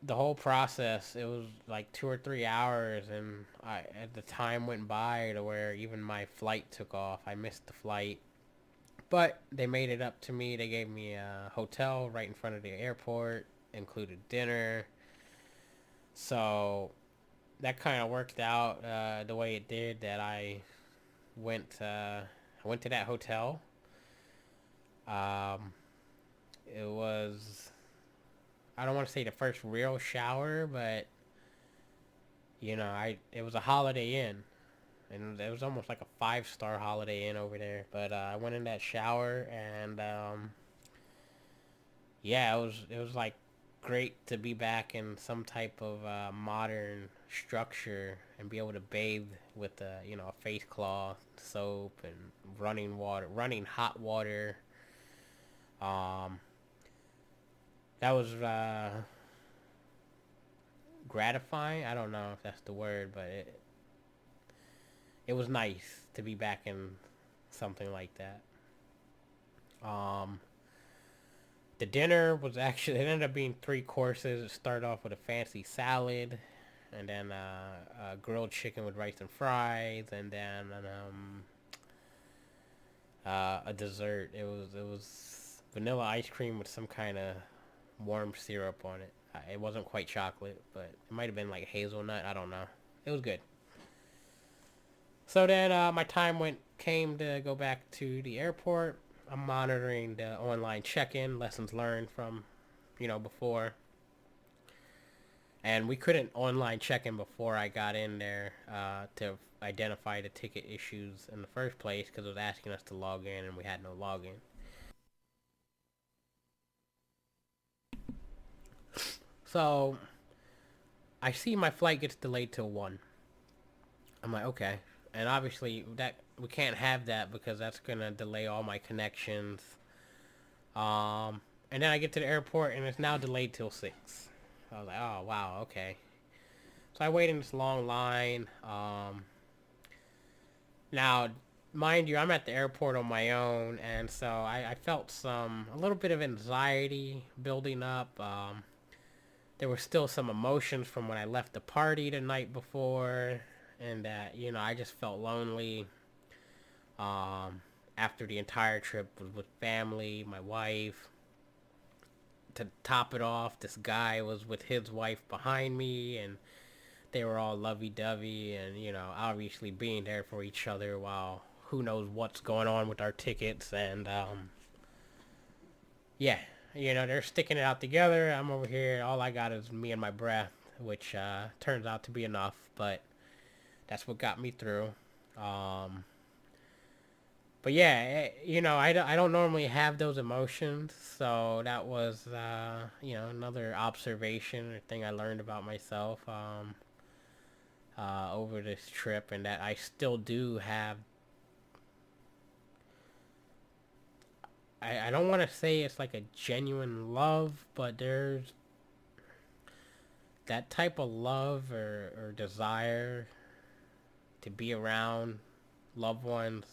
the whole process, it was like 2 or 3 hours, and the time went by to where even my flight took off. I missed the flight, but they made it up to me. They gave me a hotel right in front of the airport, included dinner. So that kind of worked out the way it did. That I went to that hotel. Um, it was, I don't want to say the first real shower, but I it was a Holiday Inn, and it was almost like a 5-star Holiday Inn over there. But I went in that shower, and yeah, it was like great to be back in some type of modern structure and be able to bathe with a face cloth, soap, and running hot water. Um, that was gratifying. I don't know if that's the word, but it was nice to be back in something like that. Um, the dinner was actually, it ended up being 3 courses. It started off with a fancy salad, and then grilled chicken with rice and fries, and then a dessert. It was vanilla ice cream with some kind of warm syrup on it. It wasn't quite chocolate, but it might have been like hazelnut. I don't know. It was good. So then my time came to go back to the airport. I'm monitoring the online check-in, lessons learned from, before. And we couldn't online check-in before I got in there to identify the ticket issues in the first place because it was asking us to log in and we had no login. So I see my flight gets delayed till 1. I'm like, okay. And obviously that we can't have that because that's gonna delay all my connections. And then I get to the airport and it's now delayed till 6. I was like, oh wow, okay. So I wait in this long line. Now, mind you, I'm at the airport on my own, and so I felt a little bit of anxiety building up. There were still some emotions from when I left the party the night before, and that I just felt lonely. After the entire trip was with family, my wife. To top it off, this guy was with his wife behind me, and they were all lovey-dovey, and obviously being there for each other while who knows what's going on with our tickets, and yeah, they're sticking it out together. I'm over here, all I got is me and my breath, which turns out to be enough, but that's what got me through. um but yeah, I don't normally have those emotions, so that was another observation or thing I learned about myself over this trip, and that I still do have. I don't want to say it's like a genuine love, but there's that type of love or desire to be around loved ones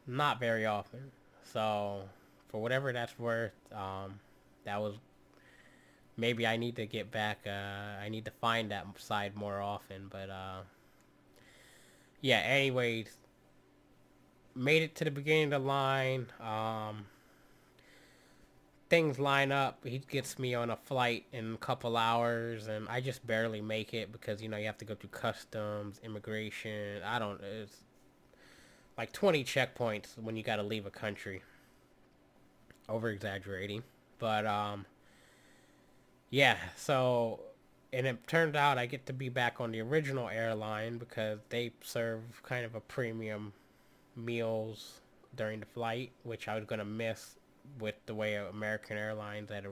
not very often. So, for whatever that's worth, that was maybe I need to get back. I need to find that side more often. But yeah. Anyways, made it to the beginning of the line. Things line up. He gets me on a flight in a couple hours, and I just barely make it because you have to go through customs, immigration. I don't. It's like 20 checkpoints when you got to leave a country. Over exaggerating, but yeah. So, and it turned out I get to be back on the original airline because they serve kind of a premium meals during the flight, which I was gonna miss with the way American Airlines had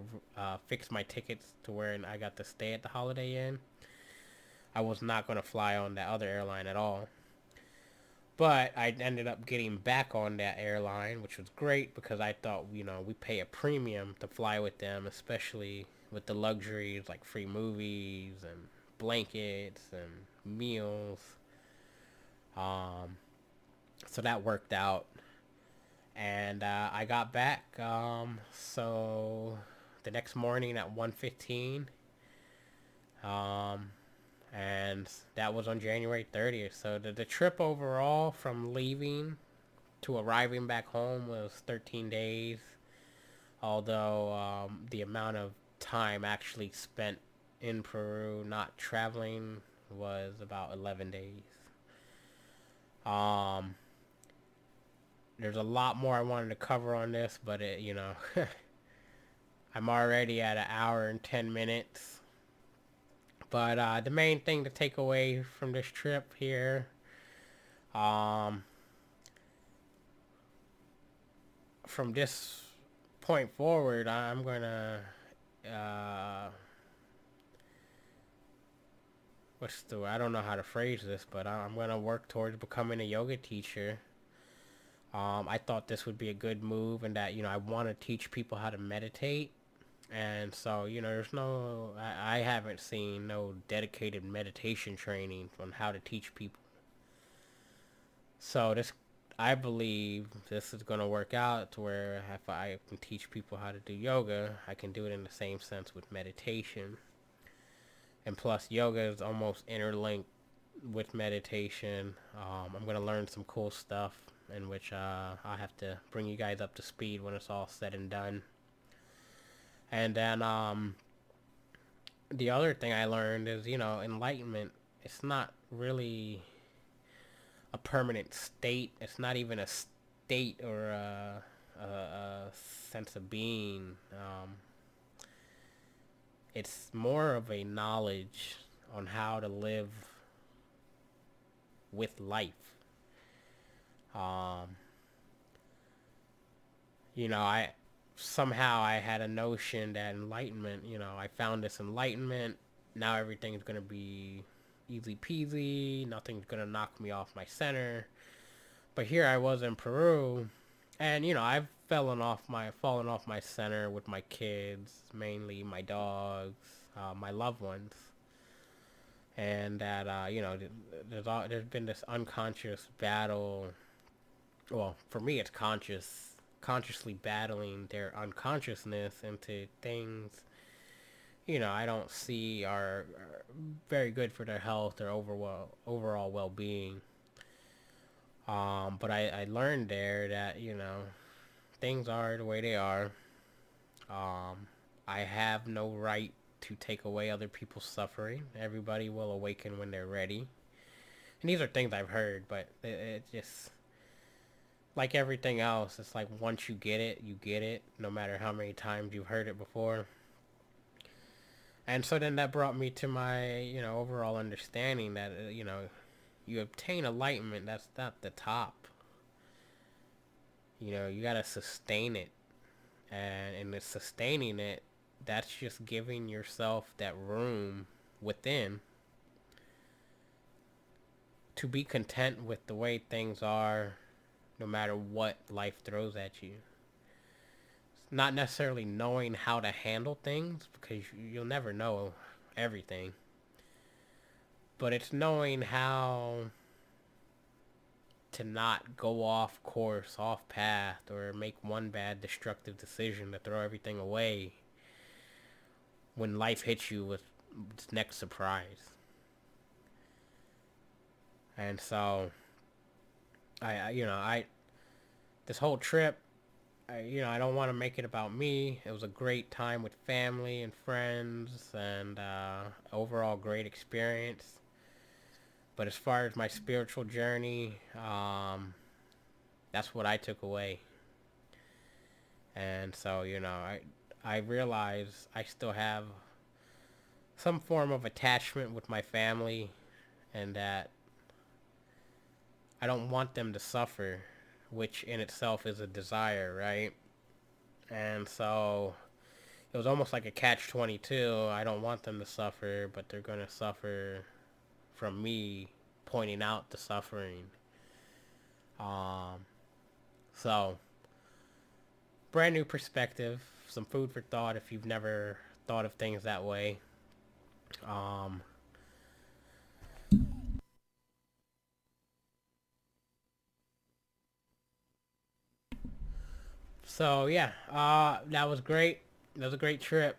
fixed my tickets to where I got to stay at the Holiday Inn. I was not gonna fly on that other airline at all. But I ended up getting back on that airline, which was great because I thought, we pay a premium to fly with them, especially with the luxuries like free movies and blankets and meals. Um, so that worked out. And I got back. So the next morning at 1:15. Um, and that was on January 30th. So the trip overall from leaving to arriving back home was 13 days. Although the amount of time actually spent in Peru, not traveling, was about 11 days. Um, there's a lot more I wanted to cover on this, but I'm already at 1 hour and 10 minutes. But the main thing to take away from this trip here, um, from this point forward, I'm gonna, uh, I don't know how to phrase this, but I'm gonna work towards becoming a yoga teacher. I thought this would be a good move, and that I want to teach people how to meditate. And so, there's I haven't seen no dedicated meditation training on how to teach people. So I believe this is going to work out to where if I can teach people how to do yoga, I can do it in the same sense with meditation. And plus, yoga is almost interlinked with meditation. I'm going to learn some cool stuff in which I'll have to bring you guys up to speed when it's all said and done. And then the other thing I learned is, enlightenment, it's not really a permanent state. It's not even a state or a sense of being. It's more of a knowledge on how to live with life. Um, I somehow I had a notion that enlightenment, I found this enlightenment. Now everything's going to be easy peasy. Nothing's going to knock me off my center. But here I was in Peru, and I've fallen off my center with my kids, mainly my dogs, my loved ones. And that there's been this unconscious battle. Well, for me it's consciously battling their unconsciousness into things I don't see are very good for their health or overall well-being. But I learned there that things are the way they are. I have no right to take away other people's suffering. Everybody will awaken when they're ready. And these are things I've heard, but it just, like everything else, it's like once you get it, you get it, no matter how many times you've heard it before. And so then that brought me to my, overall understanding that, you obtain enlightenment, that's not the top. You gotta sustain it. And in the sustaining it, that's just giving yourself that room within to be content with the way things are, no matter what life throws at you. It's not necessarily knowing how to handle things, because you'll never know everything. But it's knowing how to not go off course, off path, or make one bad destructive decision to throw everything away when life hits you with its next surprise. And so I this whole trip, I don't want to make it about me. It was a great time with family and friends, and overall great experience. But as far as my spiritual journey, that's what I took away. And so, I realize I still have some form of attachment with my family, and that I don't want them to suffer, which in itself is a desire, right? And so it was almost like a catch-22. I don't want them to suffer, but they're going to suffer from me pointing out the suffering. So brand new perspective, some food for thought if you've never thought of things that way. Um, so yeah, that was great. It was a great trip,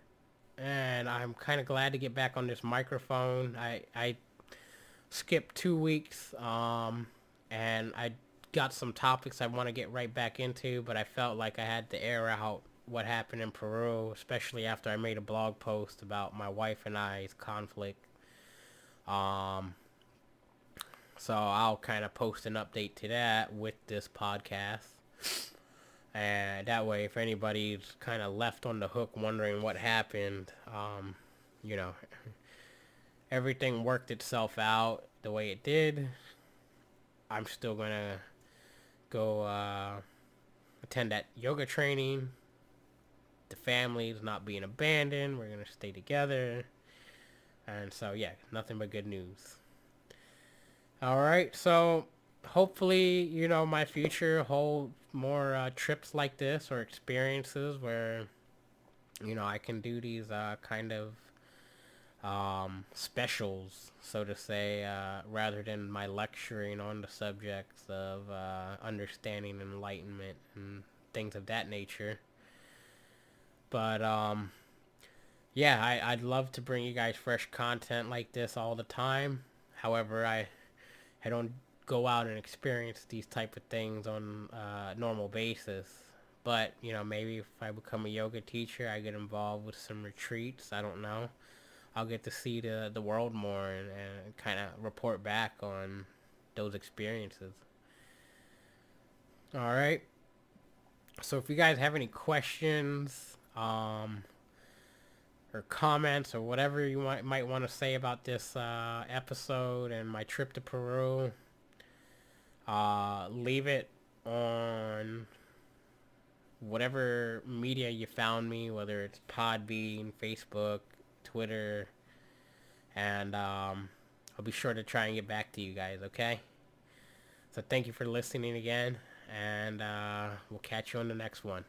and I'm kind of glad to get back on this microphone. I skipped 2 weeks, and I got some topics I want to get right back into, but I felt like I had to air out what happened in Peru, especially after I made a blog post about my wife and I's conflict. Um, so I'll kind of post an update to that with this podcast. And that way, if anybody's kind of left on the hook wondering what happened, you know, everything worked itself out the way it did. I'm still going to go attend that yoga training. The family's not being abandoned. We're going to stay together. And so, yeah, nothing but good news. All right. So, hopefully, my future hold more trips like this or experiences where, I can do these kind of specials, so to say, rather than my lecturing on the subjects of understanding enlightenment and things of that nature. But yeah, I'd love to bring you guys fresh content like this all the time. However, I don't go out and experience these type of things on a normal basis. But, maybe if I become a yoga teacher, I get involved with some retreats. I don't know. I'll get to see the world more and kind of report back on those experiences. All right. So if you guys have any questions or comments or whatever you might want to say about this episode and my trip to Peru, leave it on whatever media you found me, whether it's Podbean, Facebook, Twitter, and I'll be sure to try and get back to you guys, okay? So thank you for listening again, and we'll catch you on the next one.